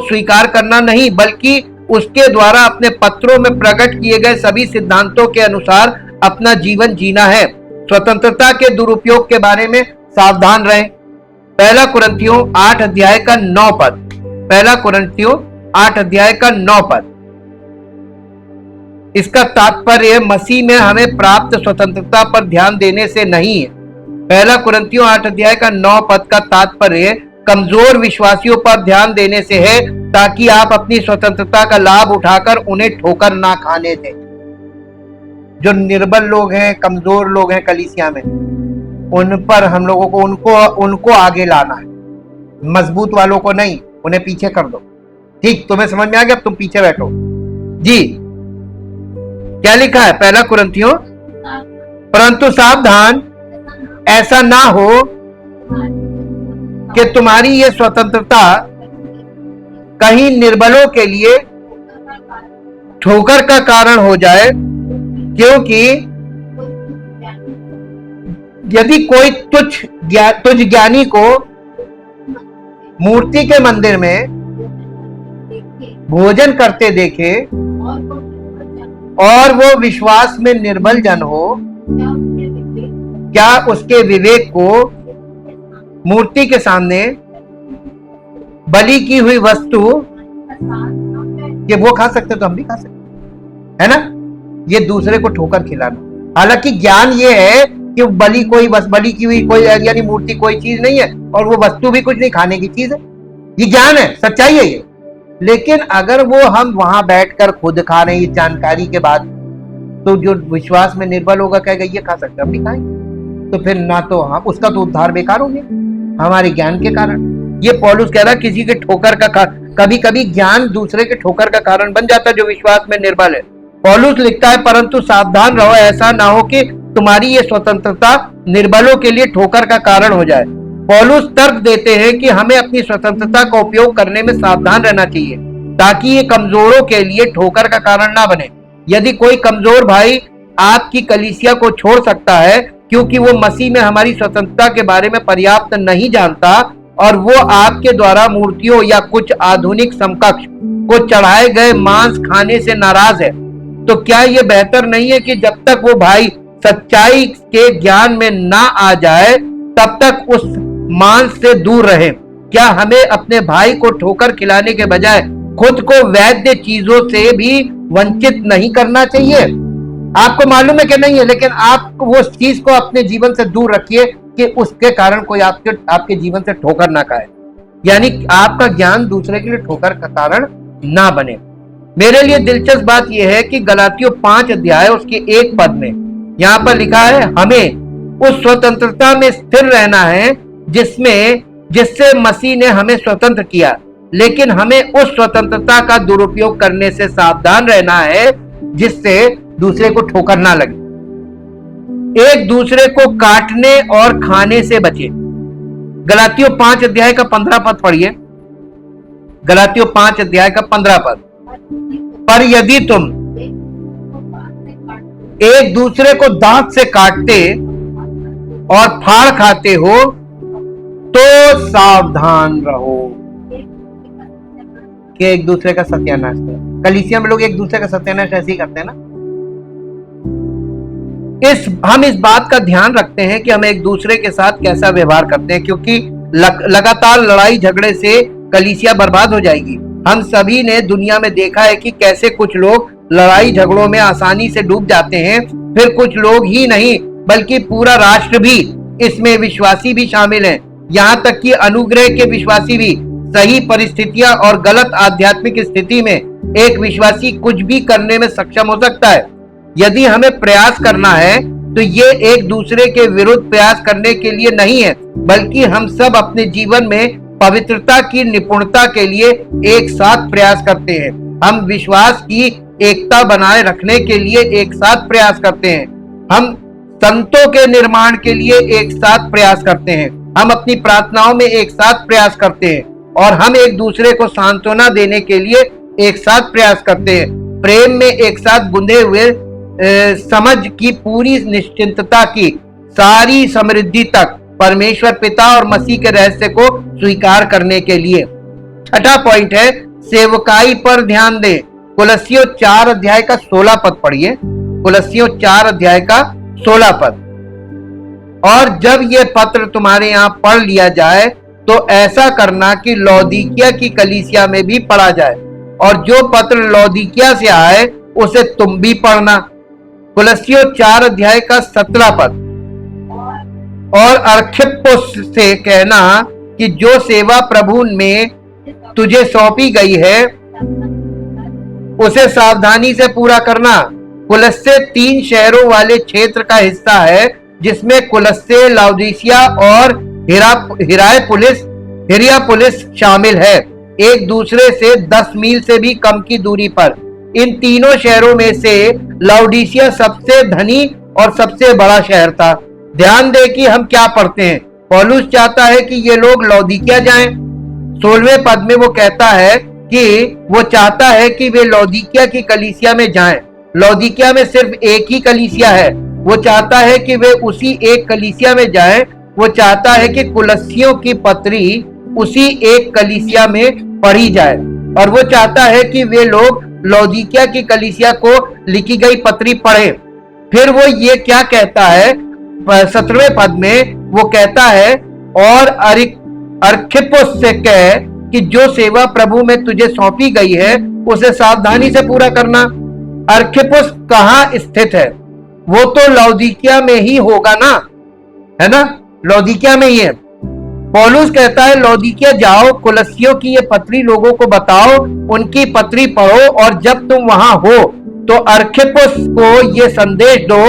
स्वीकार करना नहीं, बल्कि उसके द्वारा अपने पत्रों में प्रकट किए गए सभी सिद्धांतों के अनुसार अपना जीवन जीना है। स्वतंत्रता के दुरुपयोग के बारे में सावधान रहें। पहला कुरिन्थियों 8 अध्याय का 9 पद, पहला कुरिन्थियों 8 अध्याय का 9 पद। इसका तात्पर्य मसीह में हमें प्राप्त स्वतंत्रता पर ध्यान देने से नहीं है। पहला कुरिन्थियों 8 अध्याय का 9 पद का तात्पर्य कमजोर विश्वासियों पर ध्यान देने से है, ताकि आप अपनी स्वतंत्रता का लाभ उठाकर उन्हें ठोकर ना खाने दें। जो निर्बल लोग हैं, कमजोर लोग हैं कलीसिया में, उन पर हम लोगों को उनको आगे लाना है, मजबूत वालों को नहीं, उन्हें पीछे कर दो। ठीक, तुम्हें समझ में आ गया? अब तुम पीछे बैठो जी। क्या लिखा है पहला कुरिन्थियों? परंतु सावधान, ऐसा ना हो कि तुम्हारी ये स्वतंत्रता कहीं निर्बलों के लिए ठोकर का कारण हो जाए, क्योंकि यदि कोई तुझ ज्ञानी को मूर्ति के मंदिर में भोजन करते देखे और वो विश्वास में निर्बल जन हो, क्या उसके विवेक को मूर्ति के सामने बलि की हुई वस्तु कि वो खा सकते तो हम भी खा सकते, है ना। ये दूसरे को ठोकर खिलाना। हालांकि ज्ञान ये है कि बलि कोई, बस बलि की हुई कोई यानी मूर्ति कोई चीज नहीं है, और वो वस्तु भी कुछ नहीं, खाने की चीज है। ये ज्ञान है, सच्चाई है ये। लेकिन अगर वो हम वहां बैठकर खुद खा रहे हैं जानकारी के बाद, तो जो विश्वास में निर्बल होगा कहेगा ये खा सकते हम नहीं खाएंगे, तो फिर ना तो हम उसका तो उद्धार बेकार हो गया हमारे ज्ञान के कारण। ये पौलुस कह रहा किसी के ठोकर का कभी कभी ज्ञान दूसरे के ठोकर का कारण बन जाता है जो विश्वास में निर्बल है। पौलुस लिखता है, परंतु सावधान रहो, ऐसा ना हो कि तुम्हारी ये स्वतंत्रता निर्बलों के लिए ठोकर का कारण हो जाए। पौलुस तर्क देते हैं कि हमें अपनी स्वतंत्रता का उपयोग करने में सावधान रहना चाहिए ताकि ये कमजोरों के लिए ठोकर का कारण ना बने। यदि कोई कमजोर भाई आपकी कलीसिया को छोड़ सकता है क्योंकि वो मसीह में हमारी स्वतंत्रता के बारे में पर्याप्त नहीं जानता और वो आपके द्वारा मूर्तियों या कुछ आधुनिक समकक्ष को चढ़ाए गए मांस खाने से नाराज है, तो क्या ये बेहतर नहीं है कि जब तक वो भाई सच्चाई के ज्ञान में ना आ जाए तब तक उस मांस से दूर रहे? क्या हमें अपने भाई को ठोकर खिलाने के बजाय खुद को वैध चीजों से भी वंचित नहीं करना चाहिए? आपको मालूम है कि नहीं है, लेकिन आप वो चीज को अपने जीवन से दूर रखिए कि उसके कारण कोई आपके जीवन से ठोकर ना खाए, यानी आपका ज्ञान दूसरे के लिए ठोकर का कारण ना बने। मेरे लिए दिलचस्प बात यह है कि गलातियों 5 अध्याय उसके 1 पद में यहाँ पर लिखा है, हमें उस स्वतंत्रता में स्थिर रहना है जिससे मसीह ने हमें स्वतंत्र किया, लेकिन हमें उस स्वतंत्रता का दुरुपयोग करने से सावधान रहना है जिससे दूसरे को ठोकर ना लगे। एक दूसरे को काटने और खाने से बचे। गलातियों 5 अध्याय का 15 पद पढ़िए। गलातियों 5 अध्याय का 15 पद, पर यदि तुम एक दूसरे को दांत से काटते और फाड़ खाते हो तो सावधान रहो कि एक दूसरे का सत्यानाश करें। कलीसिया में लोग एक दूसरे का सत्यानाश ऐसे ही करते हैं ना। हम इस बात का ध्यान रखते हैं कि हम एक दूसरे के साथ कैसा व्यवहार करते हैं, क्योंकि लगातार लड़ाई झगड़े से कलीसिया बर्बाद हो जाएगी। हम सभी ने दुनिया में देखा है कि कैसे कुछ लोग लड़ाई झगड़ों में आसानी से डूब जाते हैं, फिर कुछ लोग ही नहीं बल्कि पूरा राष्ट्र भी, इसमें विश्वासी भी शामिल हैं, यहाँ तक कि अनुग्रह के विश्वासी भी। सही परिस्थितियां और गलत आध्यात्मिक स्थिति में एक विश्वासी कुछ भी करने में सक्षम हो सकता है। यदि हमें प्रयास करना है तो ये एक दूसरे के विरुद्ध प्रयास करने के लिए नहीं है, बल्कि हम सब अपने जीवन में पवित्रता की निपुणता के लिए एक साथ प्रयास करते हैं। हम विश्वास की एकता बनाए रखने के लिए एक साथ प्रयास करते हैं। हम संतों के निर्माण के लिए एक साथ प्रयास करते हैं। हम अपनी प्रार्थनाओं में एक साथ प्रयास करते हैं और हम एक दूसरे को सांत्वना देने के लिए एक साथ प्रयास करते हैं। प्रेम में एक साथ बुंदे हुए समझ की पूरी निश्चिंतता की सारी समृद्धि तक परमेश्वर पिता और मसीह के रहस्य को स्वीकार करने के लिए। छठा पॉइंट है सेवकाई पर ध्यान दें। कुलस्सियों 4 अध्याय का 16 पद पढ़िए। कुलस्सियों 4 अध्याय का 16 पद, और जब ये पत्र तुम्हारे यहाँ पढ़ लिया जाए तो ऐसा करना कि लौदीकिया की कलीसिया में भी पढ़ा जाए, और जो पत्र लौदीकिया से आए उसे तुम भी पढ़ना। कुलस्सियों 4 अध्याय का 17 पद, और अर्खिप्पुस से कहना कि जो सेवा प्रभु में तुझे सौंपी गई है उसे सावधानी से पूरा करना। कुलस्से 3 शहरों वाले क्षेत्र का हिस्सा है जिसमें कुलस्से, लाउदीसिया और हिरापुलिस शामिल है, एक दूसरे से 10 मील से भी कम की दूरी पर। इन तीनों शहरों में से लाउदीसिया सबसे धनी और सबसे बड़ा शहर था। ध्यान दे कि हम क्या पढ़ते हैं। पौलुस चाहता है कि ये लोग लौदीकिया जाएं। 16वें पद में वो कहता है कि वो चाहता है कि वे लौदीकिया की कलीसिया में जाएं। लौदीकिया में सिर्फ एक ही कलीसिया है। वो चाहता है कि वे उसी एक कलीसिया में जाएं। वो चाहता है कि कुलस्सियों की पत्री उसी एक कलीसिया में पढ़ी जाए, और वो चाहता है कि वे लोग लौदीकिया की कलीसिया को लिखी गई पत्री पढ़े। फिर वो ये क्या कहता है 17वें पद में, वो कहता है और अर्खिप्पुस से कह कि जो सेवा प्रभु में तुझे सौंपी गई है उसे सावधानी से पूरा करना। अर्खिप्पुस कहाँ स्थित है? वो तो लौदीकिया में ही होगा ना, है ना, लौदीकिया में ही है। पौलुस कहता है लौदीकिया जाओ, कुलस्सियों की ये पत्री लोगों को बताओ, उनकी पत्री पढ़ो, और जब तुम वहां हो तो अर्खिप्पुस को ये संदेश दो।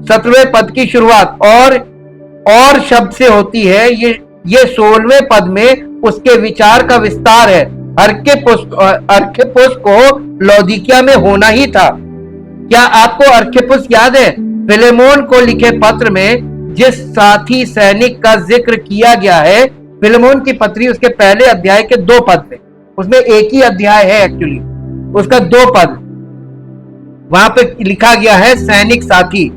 17वें पद की शुरुआत और शब्द से होती है। ये 16वें पद में उसके विचार का विस्तार है। अर्खिप्पुस को लौदीकिया में होना ही था। क्या आपको अर्खिप्पुस याद है? फिलेमोन को लिखे पत्र में जिस साथी सैनिक का जिक्र किया गया है, फिलेमोन की पत्री उसके पहले अध्याय के 2 पद में, उसमें एक ही अध्याय है एक्चुअली, उसका 2 पद वहां पे लिखा गया है सैनिक साथी।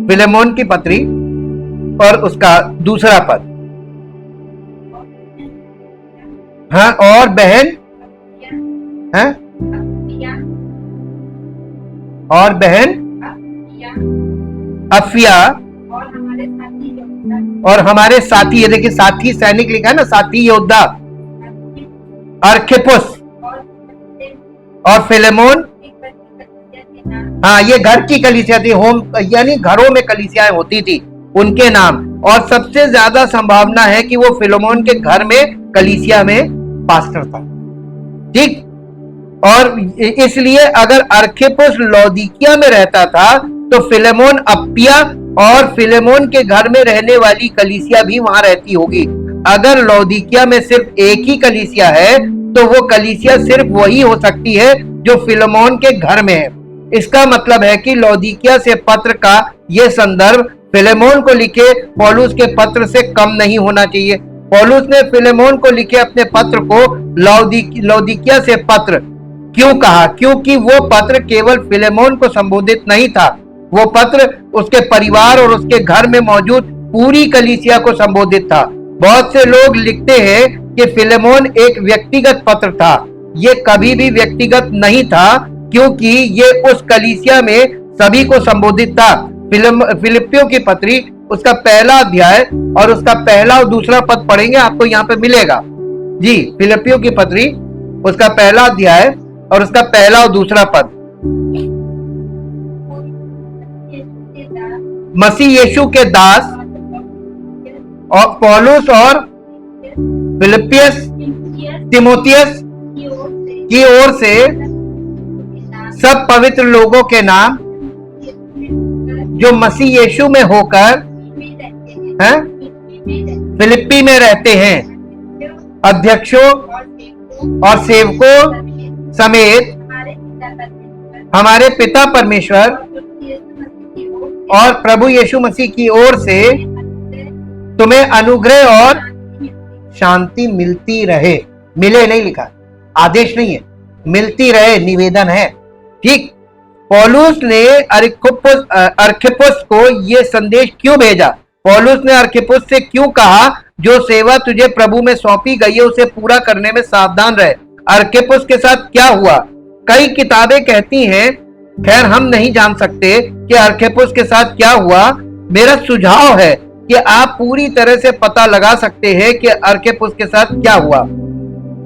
फिलेमोन की पत्री और उसका दूसरा पद, हाँ, और बहन, हाँ, और बहन अफिया और हमारे साथी, ये देखिए साथी सैनिक लिखा है ना, साथी योद्धा अर्खिप्पुस और फिलेमोन। हाँ, ये घर की कलीसिया थी, होम यानी घरों में कलीसियाएं होती थी, उनके नाम। और सबसे ज्यादा संभावना है कि वो फिलेमोन के घर में कलीसिया में पास्टर था, ठीक। और इसलिए अगर अर्खिप्पुस लौदीकिया में रहता था तो फिलेमोन अप्पिया और फिलेमोन के घर में रहने वाली कलीसिया भी वहां रहती होगी। अगर लौदीकिया में सिर्फ एक ही कलीसिया है तो वो कलीसिया सिर्फ वही हो सकती है जो फिलेमोन के घर में है। इसका मतलब है कि लौदीकिया से पत्र का यह संदर्भ फिलेमोन को लिखे पौलुस के पत्र से कम नहीं होना चाहिए। पौलुस ने फिलेमोन को लिखे अपने पत्र को लौदीकिया से पत्र क्यों कहा? क्योंकि वो पत्र केवल फिलेमोन को संबोधित नहीं था, वो पत्र उसके परिवार और उसके घर में मौजूद पूरी कलीसिया को संबोधित था। बहुत से लोग लिखते हैं कि फिलेमोन एक व्यक्तिगत पत्र था। ये कभी भी व्यक्तिगत नहीं था, क्योंकि ये उस कलीसिया में सभी को संबोधित था। फिलिपियों की पत्री उसका पहला अध्याय और उसका पहला और दूसरा पद पढ़ेंगे, आपको यहाँ पे मिलेगा जी। फिलिपियों की पत्री उसका पहला अध्याय और उसका पहला और दूसरा पद। मसीह यीशु के दास और पौलुस और फिलिपियस तिमोथियस की ओर से सब पवित्र लोगों के नाम जो मसीह यीशु में होकर फिलिप्पी में रहते हैं, अध्यक्षों और सेवकों समेत हमारे पिता परमेश्वर और प्रभु यीशु मसीह की ओर से तुम्हें अनुग्रह और शांति मिलती रहे। मिले नहीं लिखा, आदेश नहीं है, मिलती रहे निवेदन है, ठीक। पौलुस ने अर्खिप्पुस को यह संदेश क्यों भेजा? पौलुस ने अर्खिप्पुस से क्यों कहा जो सेवा तुझे प्रभु में सौंपी गई है उसे पूरा करने में सावधान रहे? अर्खिप्पुस के साथ क्या हुआ? कई किताबें कहती हैं, खैर हम नहीं जान सकते कि अर्खिप्पुस के साथ क्या हुआ। मेरा सुझाव है कि आप पूरी तरह से पता लगा सकते हैं कि अर्खिप्पुस के साथ क्या हुआ।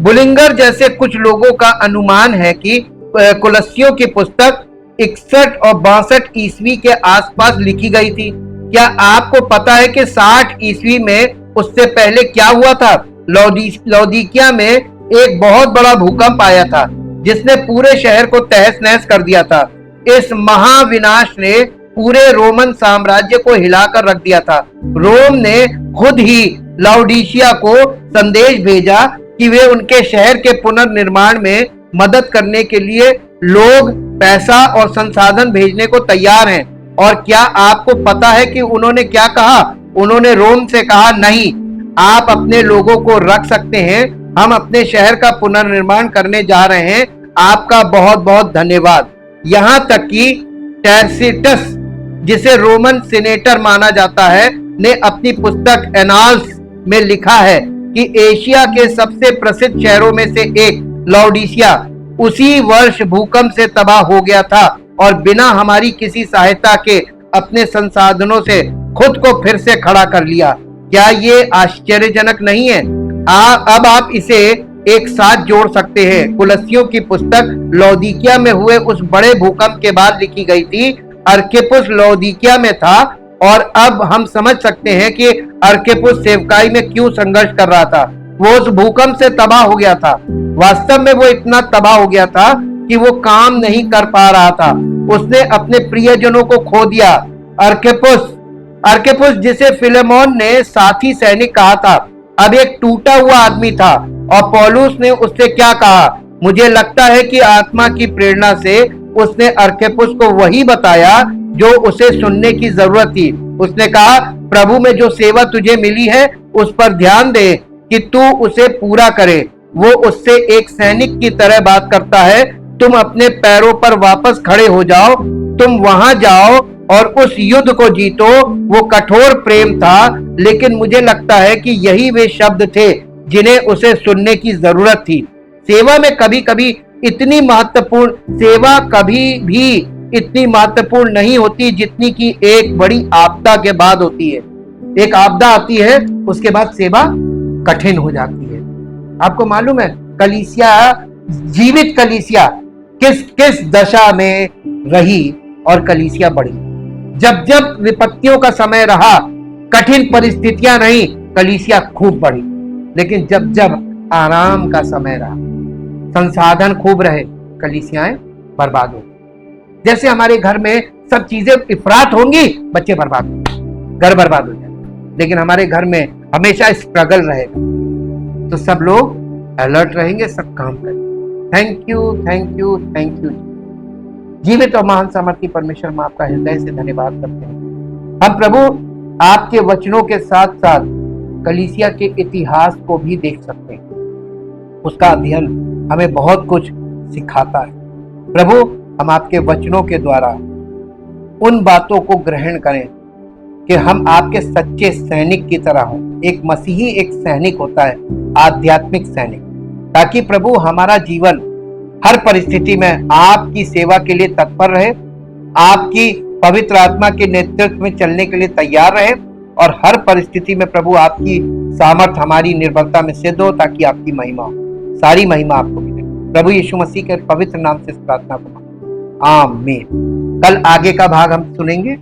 बुलिंगर जैसे कुछ लोगों का अनुमान है कि कुलस्सियों की पुस्तक 61 और 62 ईस्वी के आसपास लिखी गई थी। क्या आपको पता है कि 60 ईस्वी में उससे पहले क्या हुआ था? लौदीकिया में एक बहुत बड़ा भूकंप आया था जिसने पूरे शहर को तहस नहस कर दिया था। इस महाविनाश ने पूरे रोमन साम्राज्य को हिलाकर रख दिया था। रोम ने खुद ही लाउडीशिया को संदेश भेजा कि वे उनके शहर के पुनर्निर्माण में मदद करने के लिए लोग, पैसा और संसाधन भेजने को तैयार हैं। और क्या आपको पता है कि उन्होंने क्या कहा? उन्होंने रोम से कहा, नहीं, आप अपने लोगों को रख सकते हैं, हम अपने शहर का पुनर्निर्माण करने जा रहे हैं, आपका बहुत बहुत धन्यवाद। यहां तक कि टैसिटस, जिसे रोमन सीनेटर माना जाता है, ने अपनी पुस्तक एनाल्स में लिखा है कि एशिया के सबसे प्रसिद्ध शहरों में से एक लाउडीशिया उसी वर्ष भूकंप से तबाह हो गया था और बिना हमारी किसी सहायता के अपने संसाधनों से खुद को फिर से खड़ा कर लिया। क्या ये आश्चर्यजनक नहीं है? अब आप इसे एक साथ जोड़ सकते हैं। कुलस्सियों की पुस्तक लौदीकिया में हुए उस बड़े भूकंप के बाद लिखी गई थी। अर्किपुस लौदीकिया में था और अब हम समझ सकते हैं कि अर्किपुस सेवकाई में क्यों संघर्ष कर रहा था। वो उस भूकंप से तबाह हो गया था। वास्तव में वो इतना तबाह हो गया था कि वो काम नहीं कर पा रहा था। उसने अपने प्रियजनों को खो दिया। अर्किपुस जिसे फिलेमोन ने साथी सैनिक कहा था, अब एक टूटा हुआ आदमी था। और पौलुस ने उससे क्या कहा? मुझे लगता है कि आत्मा की प्रेरणा से उसने अर्किपुस को वही बताया जो उसे सुनने की जरूरत थी। उसने कहा, प्रभु में जो सेवा तुझे मिली है उस पर ध्यान दे कि तू उसे पूरा करे। वो उससे एक सैनिक की तरह बात करता है। तुम अपने पैरों पर वापस खड़े हो जाओ, तुम वहां जाओ और उस युद्ध को जीतो। वो कठोर प्रेम था, लेकिन मुझे लगता है कि यही वे शब्द थे जिन्हें उसे सुनने की जरूरत थी। सेवा में कभी कभी इतनी महत्वपूर्ण नहीं होती जितनी कि एक बड़ी आपदा के बाद होती है। एक आपदा आती है, उसके बाद सेवा कठिन हो जाती है। आपको मालूम है कलीसिया, जीवित कलीसिया किस किस दशा में रही और कलीसिया बढ़ी। जब जब विपत्तियों का समय रहा, कठिन परिस्थितियां नहीं, कलीसिया खूब बढ़ी। लेकिन जब जब आराम का समय रहा, संसाधन खूब रहे, कलीसियाएं बर्बाद हो। जैसे हमारे घर में सब चीजें इफरात होंगी, बच्चे बर्बाद होंगे, घर बर्बाद हो जाएगा। लेकिन हमारे घर में हमेशा स्ट्रगल रहेगा, तो सब लोग अलर्ट रहेंगे, सब काम करेंगे। Thank you, thank you, thank you. जीवित और महान सामर्थी परमेश्वर, हम आपका हृदय से धन्यवाद करते हैं। हम प्रभु आपके वचनों के साथ साथ कलीसिया के इतिहास को भी देख सकते हैं। उसका अध्ययन हमें बहुत कुछ सिखाता है। प्रभु, हम आपके वचनों के द्वारा उन बातों को ग्रहण करें कि हम आपके सच्चे सैनिक की तरह हों। एक मसीही एक सैनिक होता है, आध्यात्मिक सैनिक, ताकि प्रभु हमारा जीवन हर परिस्थिति में आपकी सेवा के लिए तत्पर रहे, आपकी पवित्र आत्मा के नेतृत्व में चलने के लिए तैयार रहे, और हर परिस्थिति में प्रभु आपकी सामर्थ हमारी निर्बलता में सिद्ध हो, ताकि आपकी महिमा हो। सारी महिमा आपको मिले। प्रभु यीशु मसीह के पवित्र नाम से इस प्रार्थना को आमीन। कल आगे का भाग हम सुनेंगे।